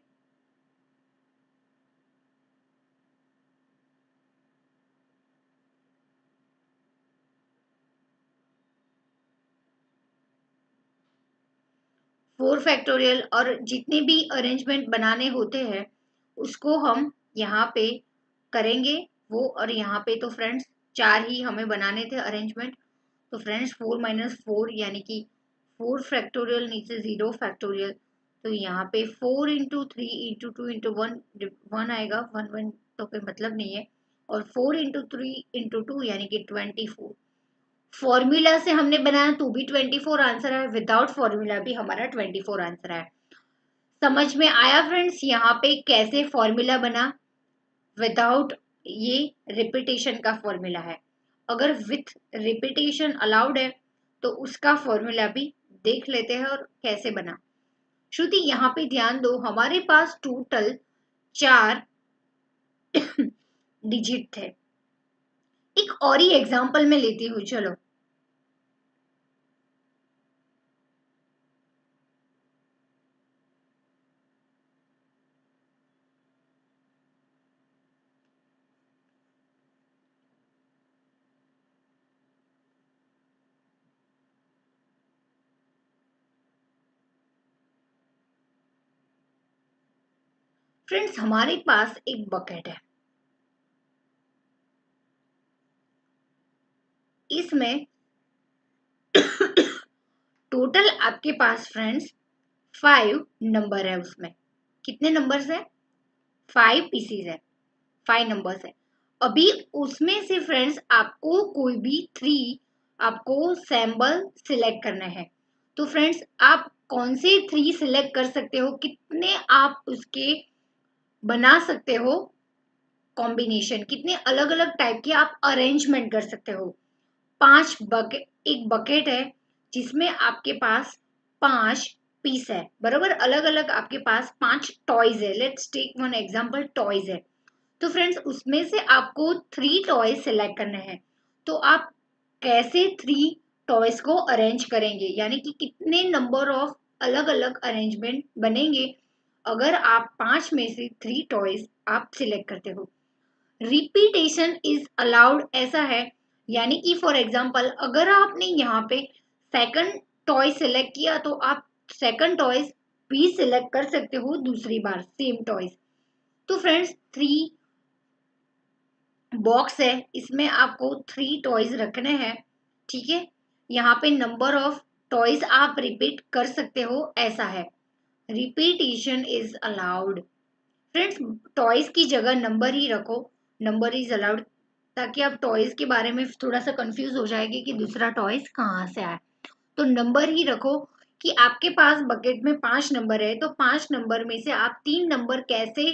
Speaker 1: 4 फैक्टोरियल। और जितने भी अरेंजमेंट बनाने होते हैं उसको हम यहाँ पे करेंगे वो, और यहाँ पे तो फ्रेंड्स 4 ही हमें बनाने थे अरेंजमेंट। तो फ्रेंड्स 4 माइनस 4 यानी कि 4 फैक्टोरियल, नीचे 0 फैक्टोरियल। तो यहाँ पे 4 इंटू 3 इंटू 2 इंटू 1 आएगा, 1 तो कोई मतलब नहीं है। और 4 इंटू 3 इंटू 2 यानी कि 24। फॉर्मूला से हमने बनाया तो भी 24 आंसर है, विदाउट फॉर्मूला भी हमारा 24 आंसर है। समझ में आया फ्रेंड्स यहाँ पे कैसे फॉर्मूला बना? विदाउट, ये रिपीटेशन का फॉर्मूला है। अगर विथ रिपीटेशन अलाउड है तो उसका फॉर्मूला भी देख लेते हैं और कैसे बना। श्रुति यहाँ पे ध्यान दो, हमारे पास टोटल 4 डिजिट थे। एक और ही एग्जांपल में लेती हूँ, चलो। फ्रेंड्स हमारे पास एक बकेट है, इसमें टोटल आपके पास फ्रेंड्स 5 नंबर है। उसमें कितने नंबर्स है? 5 पीसीज है, 5 नंबर्स है। अभी उसमें से फ्रेंड्स आपको कोई भी 3 आपको सैम्बल सिलेक्ट करना है। तो फ्रेंड्स आप कौन से 3 सिलेक्ट कर सकते हो, कितने आप उसके बना सकते हो कॉम्बिनेशन, कितने अलग अलग टाइप के आप अरेंजमेंट कर सकते हो। 5 बकेट, एक बकेट है जिसमें आपके पास 5 पीस है, बराबर। अलग अलग आपके पास 5 टॉयज है। Let's take one example, toys है। तो फ्रेंड्स उसमें से आपको 3 टॉयज सिलेक्ट करने हैं। तो आप कैसे 3 टॉयज को अरेंज करेंगे, यानी कि कितने नंबर ऑफ अलग अलग अरेंजमेंट बनेंगे अगर आप 5 में से 3 टॉयज आप सिलेक्ट करते हो। रिपीटेशन इज अलाउड ऐसा है, यानी कि फॉर एग्जांपल अगर आपने यहाँ पे सेकंड टॉय सिलेक्ट किया तो आप सेकंड टॉयज भी सिलेक्ट कर सकते हो दूसरी बार सेम टॉयज। तो फ्रेंड्स 3 बॉक्स है, इसमें आपको 3 टॉयज रखने हैं, ठीक है। यहाँ पे नंबर ऑफ टॉयज आप रिपीट कर सकते हो, ऐसा है। Repetition is allowed. Friends toys की जगह नंबर ही रखो, नंबर इज अलाउड, ताकि आप टॉयज के बारे में थोड़ा सा कंफ्यूज हो जाएगी कि दूसरा टॉयज कहाँ से आया। तो नंबर ही रखो कि आपके पास बकेट में 5 नंबर है, तो 5 नंबर में से आप 3 नंबर कैसे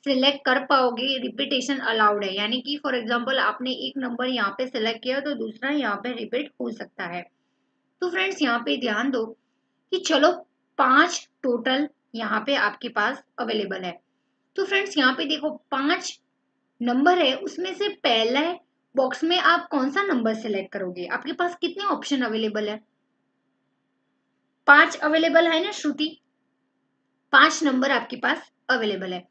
Speaker 1: सिलेक्ट कर पाओगे, रिपीटेशन अलाउड है। यानी कि फॉर एग्जांपल आपने एक नंबर यहाँ पे सिलेक्ट किया तो दूसरा यहाँ पे रिपीट हो सकता है। तो फ्रेंड्स यहाँ पे ध्यान दो कि चलो 5 टोटल यहाँ पे आपके पास अवेलेबल है। तो फ्रेंड्स यहाँ पे देखो 5 नंबर है, उसमें से पहले बॉक्स में आप कौन सा नंबर सिलेक्ट करोगे? आपके पास कितने ऑप्शन अवेलेबल है? 5 अवेलेबल है ना श्रुति? 5 नंबर आपके पास अवेलेबल है।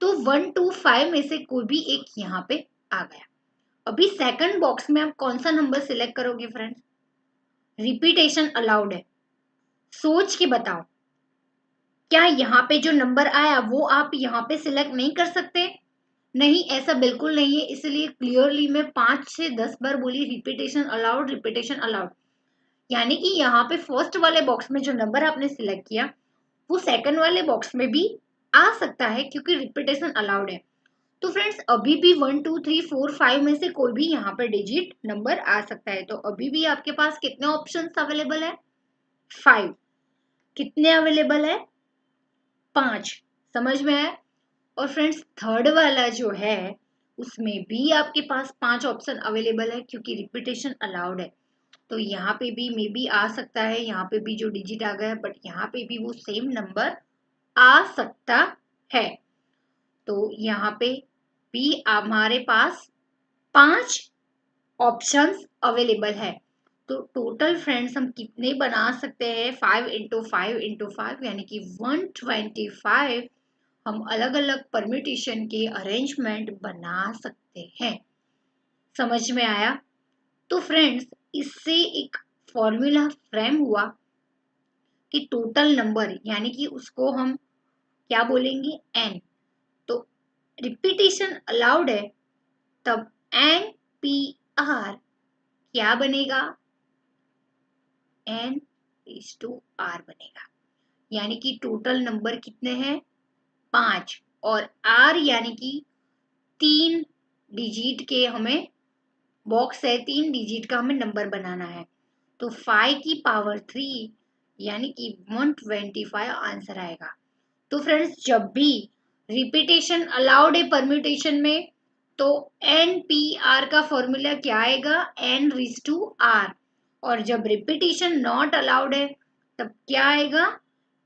Speaker 1: तो 1 to 5 में से कोई भी एक यहाँ पे आ गया। अभी सेकंड बॉक्स में आप कौन सा नंबर सिलेक्ट करोगे फ्रेंड्स? रिपीटेशन अलाउड है। सोच के बताओ, क्या यहाँ पे जो नंबर आया वो आप यहाँ पे सिलेक्ट नहीं कर सकते? नहीं, ऐसा बिल्कुल नहीं है। इसलिए क्लियरली मैं 5 से 10 बार बोली रिपीटेशन अलाउड, रिपीटेशन अलाउड। यानी कि यहाँ पे फर्स्ट वाले बॉक्स में जो नंबर आपने सिलेक्ट किया वो सेकंड वाले बॉक्स में भी आ सकता है, क्योंकि रिपीटेशन अलाउड है। तो फ्रेंड्स, अभी भी 1 2 3 4 5 में से कोई भी यहाँ पर डिजिट नंबर आ सकता है। तो अभी भी आपके पास कितने ऑप्शंस अवेलेबल है? 5। कितने अवेलेबल है? 5। समझ में आया? और फ्रेंड्स, थर्ड वाला जो है उसमें भी आपके पास 5 ऑप्शन अवेलेबल है, क्योंकि रिपीटेशन अलाउड है। तो यहाँ पे भी मे बी आ सकता है, यहाँ पे भी जो डिजिट आ गया, बट यहाँ पे भी वो सेम नंबर आ सकता है। तो यहाँ पे भी हमारे पास 5 ऑप्शंस अवेलेबल है। तो टोटल फ्रेंड्स हम कितने बना सकते हैं? 5 इंटू 5 इंटू 5 यानी कि 125 हम अलग अलग परम्यूटेशन के अरेंजमेंट बना सकते हैं। समझ में आया? तो फ्रेंड्स, इससे एक फॉर्मूला फ्रेम हुआ कि टोटल नंबर यानी कि उसको हम क्या बोलेंगे? एन। तो रिपीटेशन अलाउड है, तब एन पी आर क्या बनेगा? एन इज टू आर बनेगा। यानी कि टोटल नंबर कितने हैं? 5। और आर यानी कि 3 डिजिट के हमें बॉक्स है, 3 डिजिट का हमें नंबर बनाना है। तो 5 की पावर 3 यानी कि 125 आंसर आएगा। तो फ्रेंड्स, जब भी रिपीटेशन अलाउड है परम्यूटेशन में, तो एन पी आर का फॉर्मूला क्या आएगा? N raise to r. और जब रिपीटेशन नॉट अलाउड है, तब क्या आएगा?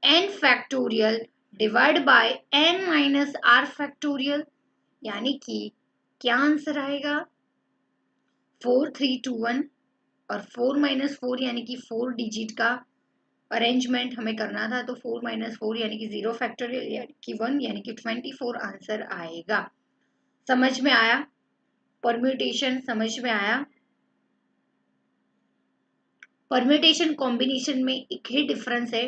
Speaker 1: N factorial divide by n minus r factorial. यानी कि क्या आंसर आएगा? 4 3 2 1। और 4 माइनस 4 यानी कि 4 डिजिट का अरेंजमेंट हमें करना था। तो 4 माइनस 4 यानी कि 0 फैक्टोरियल यानी कि 1 यानी कि 24 आंसर आएगा। समझ में आया? परम्यूटेशन समझ में आया? परम्यूटेशन कॉम्बिनेशन में एक ही डिफरेंस है।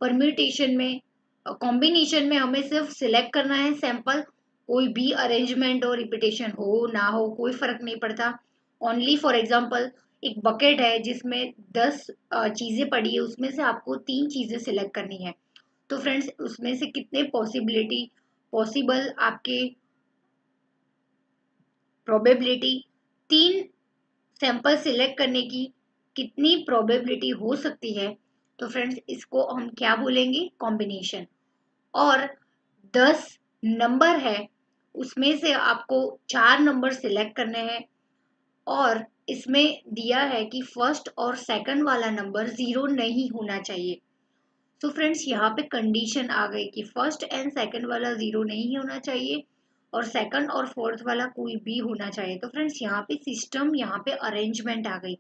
Speaker 1: परम्यूटेशन में कॉम्बिनेशन में हमें सिर्फ सिलेक्ट करना है सैंपल, कोई भी अरेंजमेंट और रिपीटेशन हो ना हो कोई फर्क नहीं पड़ता। ओनली फॉर एग्जांपल, एक बकेट है जिसमें 10 चीजें पड़ी है, उसमें से आपको 3 चीजें सिलेक्ट करनी है। तो फ्रेंड्स, उसमें से कितने पॉसिबल आपके प्रोबेबिलिटी 3 सैंपल सिलेक्ट करने की कितनी प्रोबेबिलिटी हो सकती है? तो फ्रेंड्स, इसको हम क्या बोलेंगे? कॉम्बिनेशन। और 10 नंबर है, उसमें से आपको 4 नंबर सिलेक्ट करने हैं। और इसमें दिया है कि फर्स्ट और सेकंड वाला नंबर 0 नहीं होना चाहिए। तो फ्रेंड्स, यहाँ पे कंडीशन आ गई कि फर्स्ट एंड सेकंड वाला 0 नहीं होना चाहिए और सेकंड और फोर्थ वाला कोई भी होना चाहिए। तो फ्रेंड्स, यहाँ पे सिस्टम, यहाँ पे अरेंजमेंट आ गई।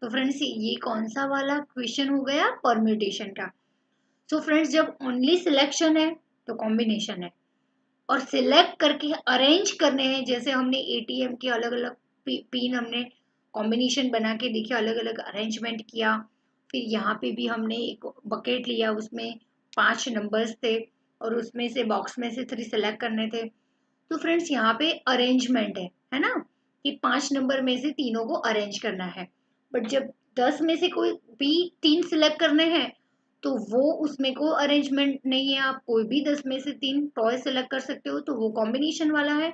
Speaker 1: तो फ्रेंड्स, ये कौन सा वाला क्वेश्चन हो गया? परम्यूटेशन का। सो फ्रेंड्स, जब ओनली सिलेक्शन है तो कॉम्बिनेशन है, और सिलेक्ट करके अरेंज करने हैं, जैसे हमने एटीएम के अलग अलग पिन हमने कॉम्बिनेशन बना के देखे, अलग अलग अरेंजमेंट किया। फिर यहाँ पे भी हमने एक बकेट लिया, उसमें 5 नंबर्स थे और उसमें से बॉक्स में से 3 सेलेक्ट करने थे। तो फ्रेंड्स, यहाँ पे अरेंजमेंट है ना, कि 5 नंबर में से तीनों को अरेंज करना है। बट जब 10 में से कोई भी 3 सिलेक्ट करने हैं, तो वो उसमें को अरेंजमेंट नहीं है। आप कोई भी 10 में से 3 टॉय सिलेक्ट कर सकते हो, तो वो कॉम्बिनेशन वाला है।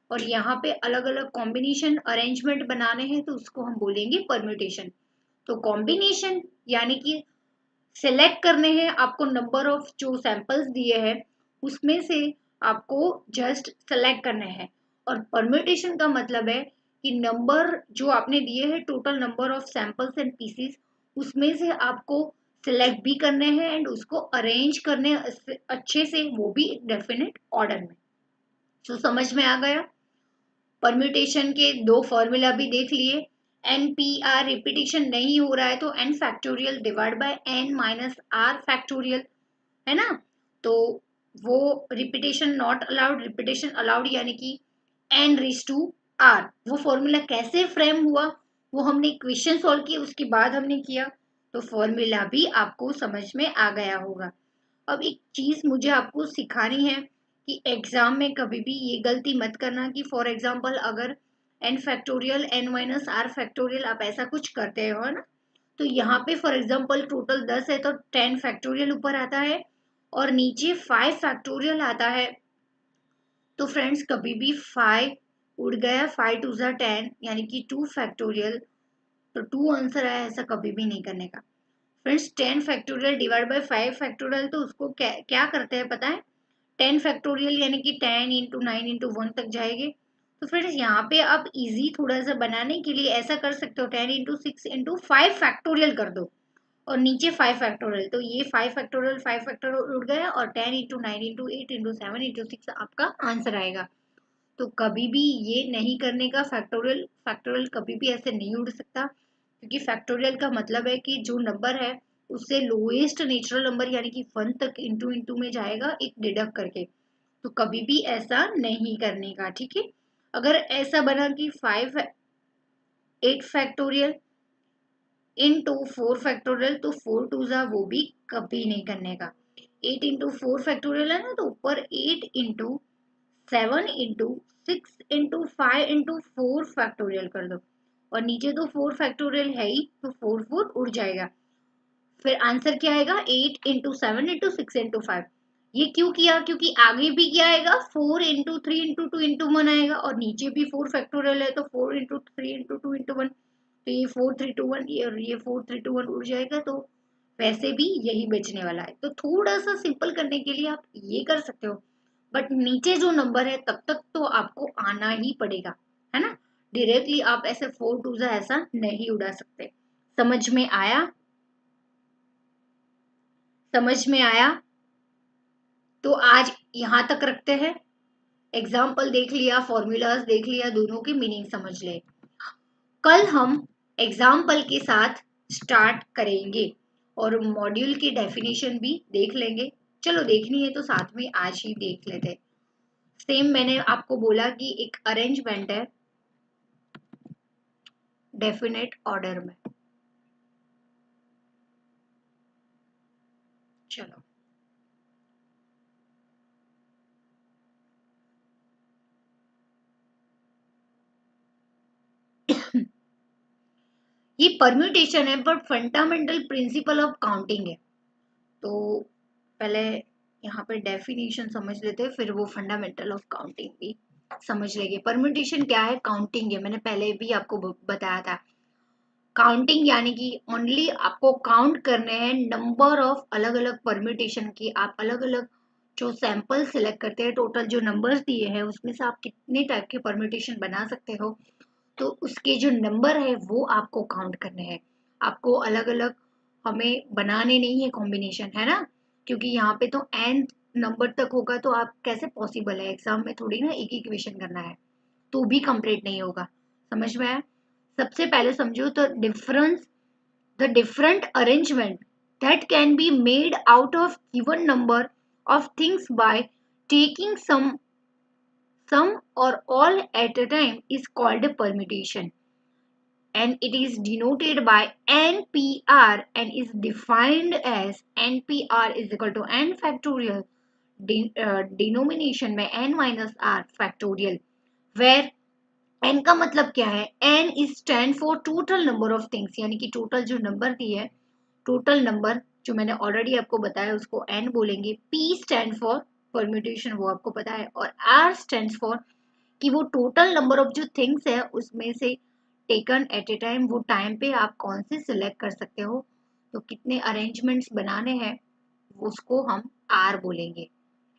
Speaker 1: और यहाँ पे अलग अलग कॉम्बिनेशन अरेंजमेंट बनाने हैं, तो उसको हम बोलेंगे परम्यूटेशन। तो कॉम्बिनेशन यानी कि सिलेक्ट करने हैं आपको, नंबर ऑफ जो सैंपल्स दिए हैं उसमें से आपको जस्ट सेलेक्ट करने हैं। और परम्यूटेशन का मतलब है कि नंबर जो आपने दिए हैं, total number of samples and pieces, उसमें से आपको सिलेक्ट भी करने हैं एंड उसको अरेंज करने अच्छे से, वो भी एक डेफिनेट ऑर्डर में। तो समझ में आ गया? परम्यूटेशन के 2 फॉर्मूला भी देख लिए। एन पी आर रिपीटेशन नहीं हो रहा है तो n factorial divide by n minus r factorial, है ना। तो वो repetition not allowed, repetition allowed यानी कि एन रीज टू आर। वो फॉर्मूला कैसे फ्रेम हुआ वो हमने क्वेश्चन सॉल्व किया, उसके बाद हमने किया, तो फॉर्मूला भी आपको समझ में आ गया होगा। अब एक चीज मुझे आपको सिखानी है कि एग्जाम में कभी भी ये गलती मत करना कि फॉर एग्जाम्पल अगर n factorial n minus r factorial आप ऐसा कुछ करते हो ना, तो यहाँ पे फॉर एग्जाम्पल टोटल 10 है तो 10 फैक्टोरियल ऊपर आता है और नीचे 5 फैक्टोरियल आता है। तो फ्रेंड्स कभी भी 5 उड़ गया, 5 टू ज़ा 10 यानी कि 2 फैक्टोरियल, तो 2 आंसर आया, ऐसा कभी भी नहीं करने का। Friends 10 factorial divide bye 5 factorial, तो उसको क्या करते हैं पता है, 10 फैक्टोरियल यानी कि 10 इंटू 9 इंटू 1 तक जाएंगे। तो फ्रेंड्स यहाँ पे आप इजी थोड़ा सा बनाने के लिए ऐसा कर सकते हो, 10 इंटू 6 इंटू 5 फैक्टोरियल कर दो और नीचे 5 फैक्टोरियल, तो ये 5 फैक्टोरियल उड़ गया और 10 इंटू 9 इंटू 8 इंटू 7 इंटू 6 आपका आंसर आएगा। तो कभी भी ये नहीं करने का, फैक्टोरियल फैक्टोरियल कभी भी ऐसे नहीं उड़ सकता, क्योंकि फैक्टोरियल का मतलब है कि जो नंबर है उससे लोएस्ट नेचुरल नंबर यानी कि 1 तक इंटू इंटू में जाएगा एक डिडक्ट करके। तो कभी भी ऐसा नहीं करने का, ठीक है। अगर ऐसा बना कि 8 फैक्टोरियल इंटू 4 फैक्टोरियल, तो 4 टू ज़ा वो भी कभी नहीं करने का। 8 इंटू 4 फैक्टोरियल है ना, तो ऊपर 8 into 7 into 6 into 5 into 4 factorial कर दो और नीचे तो 4 फैक्टोरियल है ही, तो 4 4 उड़ जाएगा। फिर आंसर क्या आएगा, 8 इंटू 7 इंटू 6 इंटू 5। ये क्यों किया, क्योंकि आगे भी क्या आएगा, 4 इंटू 3 इंटू 2 इंटू 1 आएगा और नीचे भी 4 फैक्टोरियल है, तो 4 इंटू 3 इंटू 2 इंटू 1, तो ये 4 3 2 1, ये 4 3 2 1 उड़ जाएगा। तो वैसे भी यही बचने वाला है। तो थोड़ा सा सिंपल करने के लिए आप ये कर सकते हो, बट नीचे जो नंबर है तब तक तो आपको आना ही पड़ेगा, है ना। डायरेक्टली आप ऐसे 4 टू ऐसा नहीं उड़ा सकते। समझ में आया, समझ में आया। तो आज यहाँ तक रखते हैं। एग्जाम्पल देख लिया, फॉर्मूलाज देख लिया, दोनों की मीनिंग समझ ले। कल हम एग्जाम्पल के साथ स्टार्ट करेंगे और मॉड्यूल की डेफिनेशन भी देख लेंगे। चलो देखनी है तो साथ में आज ही देख लेते। सेम मैंने आपको बोला कि एक अरेंजमेंट है डेफिनेट ऑर्डर में। चलो ये परम्यूटेशन है but fundamental principle of counting है। तो पहले यहाँ पे डेफिनेशन समझ लेते हैं, फिर वो फंडामेंटल ऑफ काउंटिंग भी समझ लेंगे। परम्यूटेशन क्या है, काउंटिंग है, मैंने पहले भी आपको बताया था। काउंटिंग यानी कि ओनली आपको काउंट करने हैं नंबर ऑफ अलग अलग परम्यूटेशन की। आप अलग अलग जो सैंपल सिलेक्ट करते हैं, टोटल जो नंबर्स दिए हैं उसमें से आप कितने टाइप के परम्यूटेशन बना सकते हो, तो उसके जो नंबर है वो आपको काउंट करने हैं। आपको अलग अलग हमें बनाने नहीं है कॉम्बिनेशन, है ना, क्योंकि यहाँ पे तो एन नंबर तक होगा, तो आप कैसे पॉसिबल है, एग्जाम में थोड़ी ना एक इक्वेशन करना है, तो भी कंप्लीट नहीं होगा। समझ में आया। सबसे पहले समझो तो difference, the different arrangement that can be made out of given number of things by taking some or all at a time is called a permutation, and it is denoted by NPR and is defined as NPR is equal to n factorial denomination में n minus r factorial, where n का मतलब क्या है, n is stand for total number of things, यानी कि total जो number दी है, total number जो मैंने ऑलरेडी आपको बताया उसको n बोलेंगे। p stand for परम्यूटेशन, वो आपको पता है, और r stands for कि वो टोटल नंबर ऑफ जो थिंग्स है उसमें से टेकन एट ए टाइम, वो टाइम पे आप कौन से सिलेक्ट कर सकते हो, तो कितने अरेंजमेंट्स बनाने हैं उसको हम आर बोलेंगे,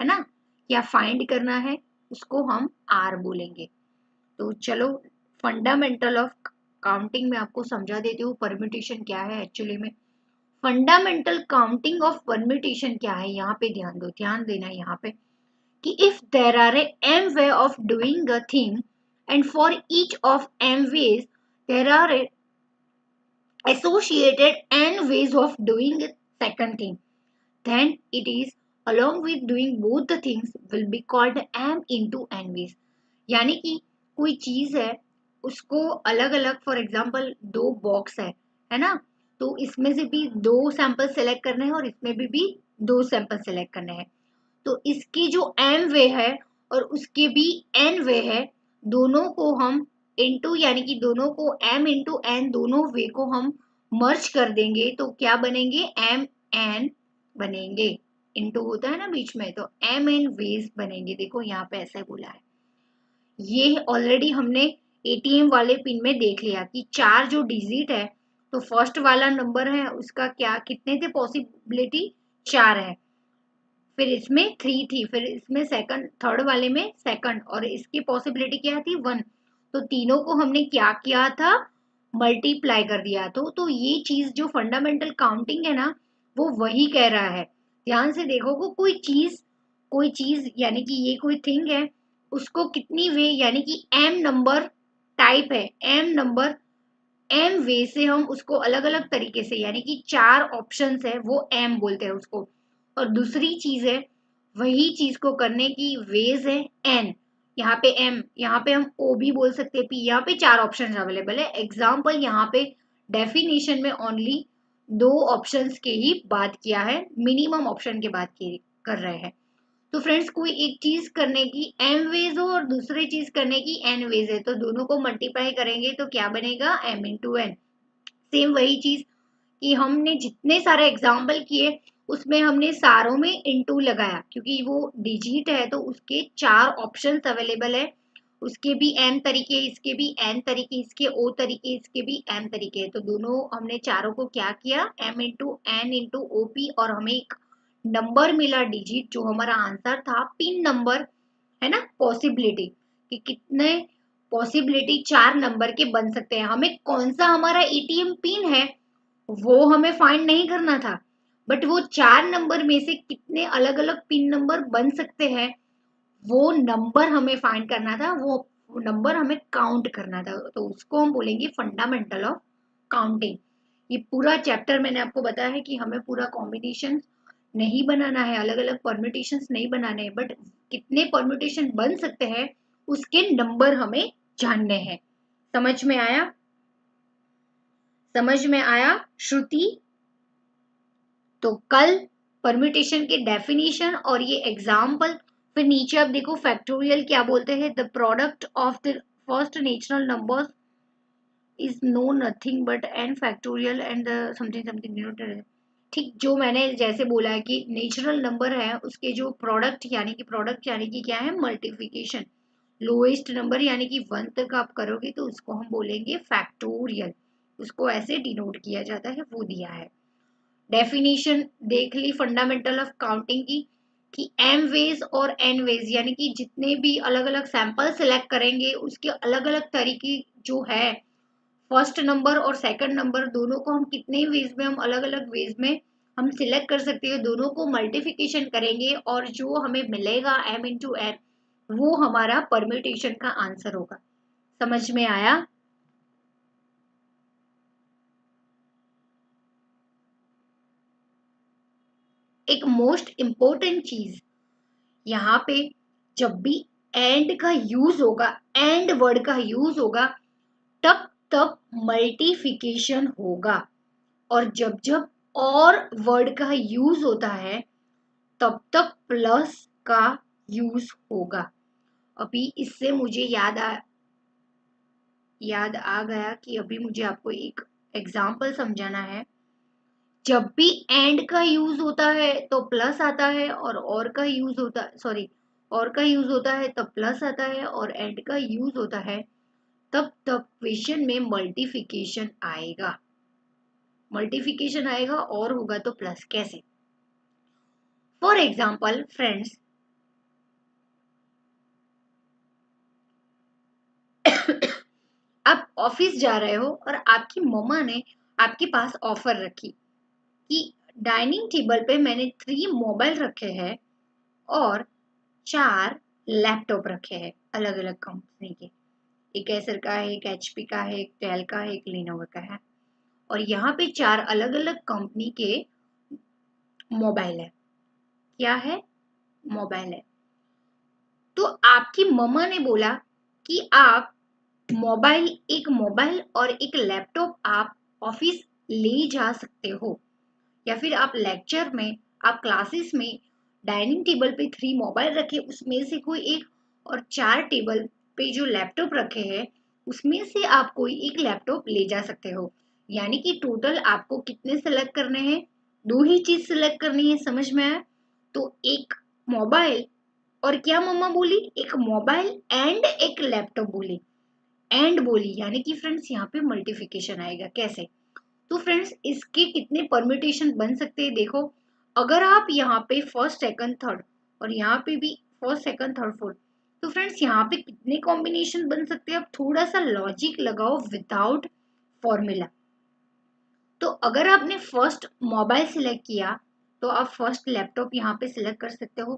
Speaker 1: है ना, या फाइंड करना है उसको हम आर बोलेंगे। तो चलो फंडामेंटल ऑफ काउंटिंग में आपको समझा देती हूँ परम्यूटेशन क्या है एक्चुअली में। फंडामेंटल काउंटिंग ऑफ परम्यूटेशन क्या है, यहाँ पे ध्यान दो, ध्यान देना यहाँ पे कि if there are a m way of doing a thing and for each of m ways there are a associated n ways of doing a second thing, then it is along with doing both the things will be called m into n ways। यानी कि कोई चीज है उसको अलग अलग, for example दो box है ना, तो इसमें से भी दो सैंपल सेलेक्ट करने हैं और इसमें भी दो सैंपल सेलेक्ट करने हैं। तो इसकी जो एम वे है और उसके भी एन वे है, दोनों को हम इनटू यानी कि दोनों को एम इंटू एन दोनों वे को हम मर्ज कर देंगे तो क्या बनेंगे, एम एन बनेंगे। इनटू होता है ना बीच में, तो एम एन वेज बनेंगे। देखो यहाँ पे ऐसा बोला है। ये ऑलरेडी हमने एटीएम वाले पिन में देख लिया कि चार जो डिजिट है, तो फर्स्ट वाला नंबर है उसका क्या कितने थे पॉसिबिलिटी, चार है, फिर इसमें थ्री थी, फिर इसमें सेकंड थर्ड वाले में सेकंड, और इसकी पॉसिबिलिटी क्या थी, वन। तो तीनों को हमने क्या किया था, मल्टीप्लाई कर दिया। तो ये चीज जो फंडामेंटल काउंटिंग है ना, वो वही कह रहा है। ध्यान से देखो को कोई चीज यानी कि ये कोई थिंग है, उसको कितनी वे यानी कि एम नंबर टाइप है, एम नंबर एम वे से हम उसको अलग अलग तरीके से यानी कि चार ऑप्शंस है वो एम बोलते हैं उसको। और दूसरी चीज है वही चीज को करने की वेज है एन। यहाँ पे एम, यहाँ पे हम ओ भी बोल सकते हैं, पी, यहाँ पे चार ऑप्शन अवेलेबल है। एग्जाम्पल यहाँ पे डेफिनेशन में ओनली दो ऑप्शंस के ही बात किया है, मिनिमम ऑप्शन के बात की कर रहे हैं। तो फ्रेंड्स कोई एक चीज करने की एम वेज हो और दूसरी चीज करने की एन वेज है, तो दोनों को मल्टीप्लाई करेंगे तो क्या बनेगा, एम इंटू एन। सेम वही चीज कि हमने जितने सारे एग्जाम्पल किए उसमें हमने सारों में इंटू लगाया, क्योंकि वो डिजिट है तो उसके चार ऑप्शंस अवेलेबल है। उसके भी एम तरीके, इसके भी एन तरीके, इसके ओ तरीके, इसके भी एम तरीके। तो दोनों हमने चारों को क्या किया, m into n into o p, और हमें एक नंबर मिला डिजिट जो हमारा आंसर था, पिन नंबर है ना, पॉसिबिलिटी कि कितने पॉसिबिलिटी चार नंबर के बन सकते हैं। हमें कौन सा हमारा एटीएम पिन है वो हमें फाइंड नहीं करना था, बट वो चार नंबर में से कितने अलग अलग पिन नंबर बन सकते हैं वो नंबर हमें फाइंड करना था, वो नंबर हमें काउंट करना था। तो उसको हम बोलेंगे फंडामेंटल ऑफ काउंटिंग। ये पूरा चैप्टर मैंने आपको बताया है कि हमें पूरा कॉम्बिनेशन नहीं बनाना है, अलग अलग परम्यूटेशंस नहीं बनाने हैं, बट कितने परम्यूटेशन बन सकते हैं उसके नंबर हमें जानने हैं। समझ में आया, समझ में आया श्रुति? तो कल परम्यूटेशन के डेफिनेशन और ये एग्जाम्पल, फिर नीचे आप देखो फैक्टोरियल क्या बोलते हैं, the product of the first natural numbers is no nothing but n factorial and the something something denoted. ठीक, जो मैंने जैसे बोला है कि नेचुरल नंबर है उसके जो प्रोडक्ट यानी कि क्या है, मल्टीप्लिकेशन। लोएस्ट नंबर यानी कि वन तक आप करोगे तो उसको हम बोलेंगे फैक्टोरियल, उसको ऐसे डिनोट किया जाता है, वो दिया है। डेफिनेशन देख ली फंडामेंटल ऑफ काउंटिंग की कि एम वेज और एन वेज यानी कि जितने भी अलग अलग सैंपल सिलेक्ट करेंगे उसके अलग अलग तरीके जो है, फर्स्ट नंबर और सेकंड नंबर दोनों को हम कितने वेज में, हम अलग अलग वेज में हम सिलेक्ट कर सकते हैं, दोनों को मल्टीप्लिकेशन करेंगे और जो हमें मिलेगा एम इंटू एन वो हमारा परम्यूटेशन का आंसर होगा। समझ में आया? एक मोस्ट इंपॉर्टेंट चीज यहाँ पे, जब भी एंड का यूज होगा, एंड वर्ड का यूज होगा, तब तब मल्टीप्लिकेशन होगा, और जब जब और वर्ड का यूज होता है तब तक प्लस का यूज होगा। अभी इससे मुझे याद आ गया कि अभी मुझे आपको एक एग्जाम्पल समझाना है। जब भी एंड का यूज होता है तो प्लस आता है, और का यूज होता, सॉरी, और का यूज होता है तब प्लस आता है, और एंड का यूज होता है तब तब क्वेश्चन में मल्टीप्लिकेशन आएगा। मल्टीप्लिकेशन आएगा और होगा तो प्लस कैसे? फॉर एग्जाम्पल फ्रेंड्स, आप ऑफिस जा रहे हो और आपकी मम्मा ने आपके पास ऑफर रखी कि डाइनिंग टेबल पे मैंने 3 मोबाइल रखे हैं और 4 लैपटॉप रखे हैं अलग अलग कंपनी के। एक एसर का है, एक एचपी का है, एक डेल का है, एक लिनोवा का है, और यहाँ पे 4 अलग अलग कंपनी के मोबाइल है। क्या है? मोबाइल है। तो आपकी मम्मा ने बोला कि आप एक मोबाइल और एक लैपटॉप आप ऑफिस ले जा सकते हो, या फिर आप लेक्चर में, आप क्लासेस में डाइनिंग टेबल पे 3 मोबाइल रखे, उसमें से कोई एक, और 4 टेबल पे जो लैपटॉप रखे हैं उसमें से आप कोई एक लैपटॉप ले जा सकते हो। यानी कि टोटल आपको कितने सेलेक्ट करने हैं? 2 ही चीज सेलेक्ट करनी है, समझ में आया? तो एक मोबाइल, और क्या मम्मा बोली? एक मोबाइल एंड एक लैपटॉप बोली, एंड बोली, यानी कि फ्रेंड्स यहाँ पे मल्टीप्लिकेशन आएगा। कैसे? तो फ्रेंड्स इसके कितने परम्यूटेशन बन सकते हैं देखो। अगर आप यहाँ पे फर्स्ट सेकंड थर्ड, और यहाँ पे भी फर्स्ट सेकंड थर्ड फोर्थ, तो फ्रेंड्स यहाँ पे कितने कॉम्बिनेशन बन सकते हैं? आप थोड़ा सा लॉजिक लगाओ विदाउट फॉर्मूला। तो अगर आपने फर्स्ट मोबाइल सिलेक्ट किया तो आप फर्स्ट लैपटॉप यहाँ पे सिलेक्ट कर सकते हो।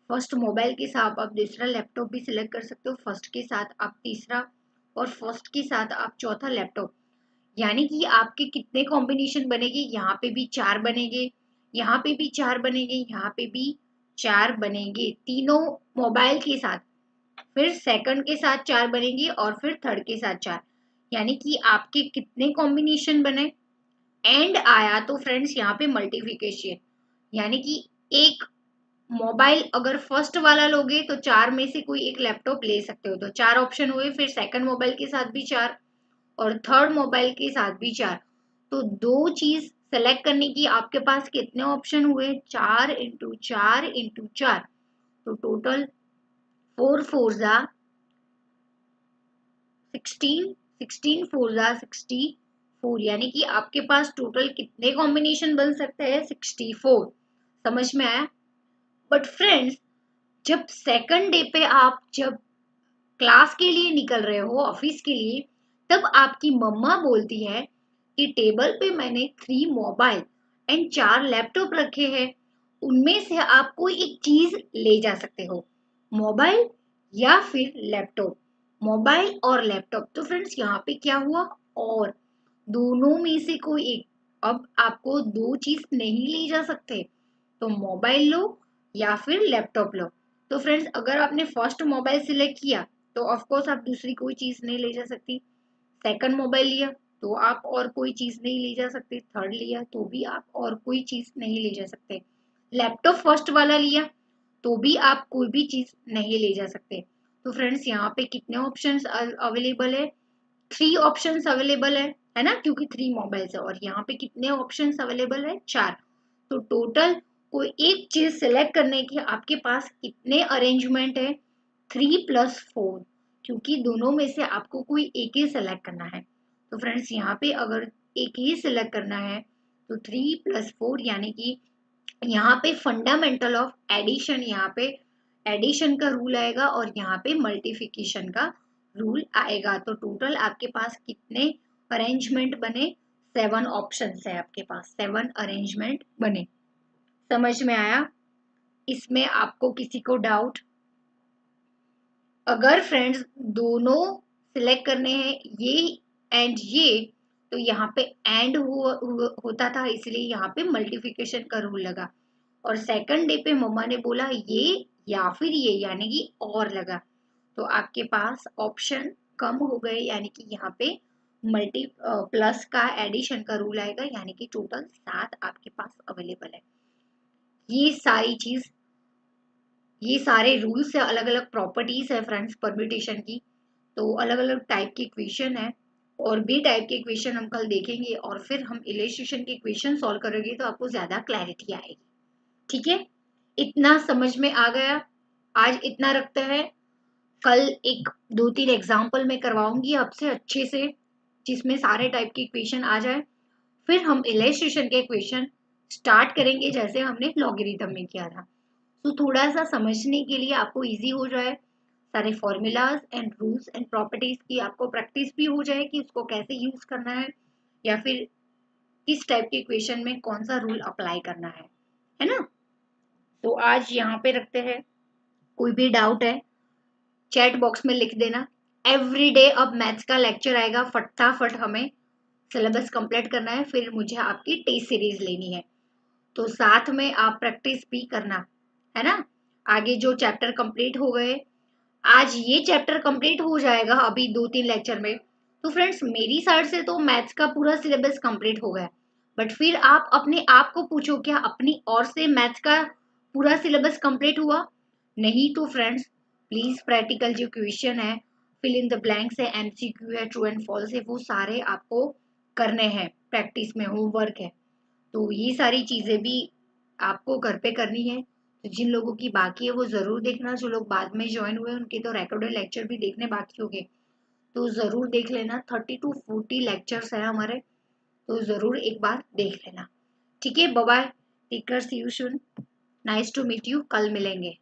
Speaker 1: फर्स्ट मोबाइल के साथ आप दूसरा लैपटॉप भी सिलेक्ट कर सकते हो, फर्स्ट के साथ आप तीसरा, और फर्स्ट के साथ आप चौथा लैपटॉप। यानी कि आपके कितने कॉम्बिनेशन बनेंगे? यहाँ पे भी 4 बनेंगे, यहाँ पे भी 4 बनेंगे, यहाँ पे भी 4 बनेंगे, तीनों मोबाइल के साथ। फिर सेकंड के साथ 4 बनेंगे, और फिर थर्ड के साथ 4। यानी कि आपके कितने कॉम्बिनेशन बने? एंड आया तो फ्रेंड्स यहाँ पे मल्टीप्लिकेशन, यानी कि एक मोबाइल अगर फर्स्ट वाला लोगे तो 4 में से कोई एक लैपटॉप ले सकते हो, तो 4 ऑप्शन हुए। फिर सेकंड मोबाइल के साथ भी 4, और थर्ड मोबाइल के साथ भी 4। तो 2 चीज सेलेक्ट करने की आपके पास कितने ऑप्शन हुए? 4 इंटू 4 इंटू 4, तो टोटल 4 4 जा 16, 16 4 जा 64, यानी कि आपके पास टोटल कितने कॉम्बिनेशन बन सकते हैं? 64। समझ में आया? बट फ्रेंड्स, जब सेकंड डे पे आप जब क्लास के लिए निकल रहे हो, ऑफिस के लिए, तब आपकी मम्मा बोलती है कि टेबल पे मैंने 3 मोबाइल एंड 4 लैपटॉप रखे हैं, उनमें से आप कोई एक चीज ले जा सकते हो, मोबाइल या फिर लैपटॉप। मोबाइल और लैपटॉप, तो फ्रेंड्स यहाँ पे क्या हुआ? और दोनों में से कोई एक। अब आपको 2 चीज नहीं ले जा सकते, तो मोबाइल लो या फिर लैपटॉप लो। तो फ्रेंड्स अगर आपने फर्स्ट मोबाइल सिलेक्ट किया तो ऑफ कोर्स आप दूसरी कोई चीज नहीं ले जा सकती। सेकंड मोबाइल लिया तो आप और कोई चीज नहीं ले जा सकते। थर्ड लिया तो भी आप और कोई चीज नहीं ले जा सकते। लैपटॉप फर्स्ट वाला लिया तो भी आप कोई भी चीज नहीं ले जा सकते। तो फ्रेंड्स यहाँ पे कितने ऑप्शंस अवेलेबल है? 3 ऑप्शंस अवेलेबल है ना, क्योंकि 3 मोबाइल्स है। और यहाँ पे कितने ऑप्शंस अवेलेबल है? 4। तो टोटल कोई एक चीज सिलेक्ट करने के आपके पास कितने अरेंजमेंट है? 3 प्लस 4, क्योंकि दोनों में से आपको कोई एक ही सिलेक्ट करना है। तो फ्रेंड्स यहाँ पे अगर एक ही सिलेक्ट करना है तो 3 प्लस 4, यानी कि यहाँ पे फंडामेंटल ऑफ एडिशन, यहाँ पे एडिशन का रूल आएगा और यहाँ पे मल्टीप्लिकेशन का रूल आएगा। तो टोटल आपके पास कितने अरेंजमेंट बने? 7 ऑप्शंस है आपके पास, 7 अरेंजमेंट बने। समझ में आया? इसमें आपको किसी को डाउट? अगर फ्रेंड्स दोनों सिलेक्ट करने हैं, ये एंड ये, तो यहाँ पे एंड होता था, इसलिए यहाँ पे मल्टीप्लिकेशन का रूल लगा। और सेकंड डे पे मम्मा ने बोला ये या फिर ये, यानी कि और लगा, तो आपके पास ऑप्शन कम हो गए, यानी कि यहाँ पे मल्टी प्लस का एडिशन का रूल आएगा, यानी कि टोटल 7 आपके पास अवेलेबल है। ये सारी चीज, ये सारे रूल्स है, अलग अलग प्रॉपर्टीज है फ्रेंड्स परम्यूटेशन की। तो अलग अलग टाइप की इक्वेशन है, और भी टाइप के इक्वेशन हम कल देखेंगे, और फिर हम इलिस्ट्रेशन के इक्वेशन सॉल्व करेंगे तो आपको ज्यादा क्लैरिटी आएगी। ठीक है, इतना समझ में आ गया? आज इतना रखते हैं। कल एक 2-3 एग्जाम्पल मैं करवाऊंगी आपसे अच्छे से, जिसमें सारे टाइप के इक्वेशन आ जाए। फिर हम इलिस्ट्रेशन के इक्वेशन स्टार्ट करेंगे जैसे हमने लॉगरिथम में किया था। तो थोड़ा सा समझने के लिए आपको इजी हो जाए, सारे formulas and rules and properties की आपको प्रैक्टिस भी हो जाए कि उसको कैसे यूज करना है, या फिर किस टाइप के इक्वेशन में कौन सा रूल अप्लाई करना है ना। तो आज यहाँ पे रखते हैं। कोई भी डाउट है चैट बॉक्स में लिख देना। एवरीडे अब मैथ्स का लेक्चर आएगा, फटाफट हमें सिलेबस कंप्लीट करना है, फिर मुझे आपकी टेस्ट सीरीज लेनी है। तो साथ में आप प्रैक्टिस भी करना, है ना। आगे जो चैप्टर कंप्लीट हो गए आज ये चैप्टर कंप्लीट हो जाएगा अभी 2-3 लेक्चर में। तो फ्रेंड्स मेरी साइड से तो मैथ्स का पूरा सिलेबस कंप्लीट हो गया, बट फिर आप अपने आप को पूछो क्या अपनी ओर से मैथ्स का पूरा सिलेबस कंप्लीट हुआ? नहीं तो फ्रेंड्स प्लीज प्रैक्टिकल जो क्वेश्चन है, फिल इन द ब्लैंक्स है, एमसीक्यू है, ट्रू एंड फॉल्स है, वो सारे आपको करने हैं, प्रैक्टिस में होमवर्क है। तो ये सारी चीजें भी आपको घर पे करनी है। तो जिन लोगों की बाकी है वो जरूर देखना, जो लोग बाद में ज्वाइन हुए उनके तो रिकॉर्डेड लेक्चर भी देखने बाकी होंगे, तो जरूर देख लेना। 30 to 40 लेक्चर्स है हमारे, तो जरूर एक बार देख लेना। ठीक है, bye bye, take care, see you soon, nice to meet you, कल मिलेंगे।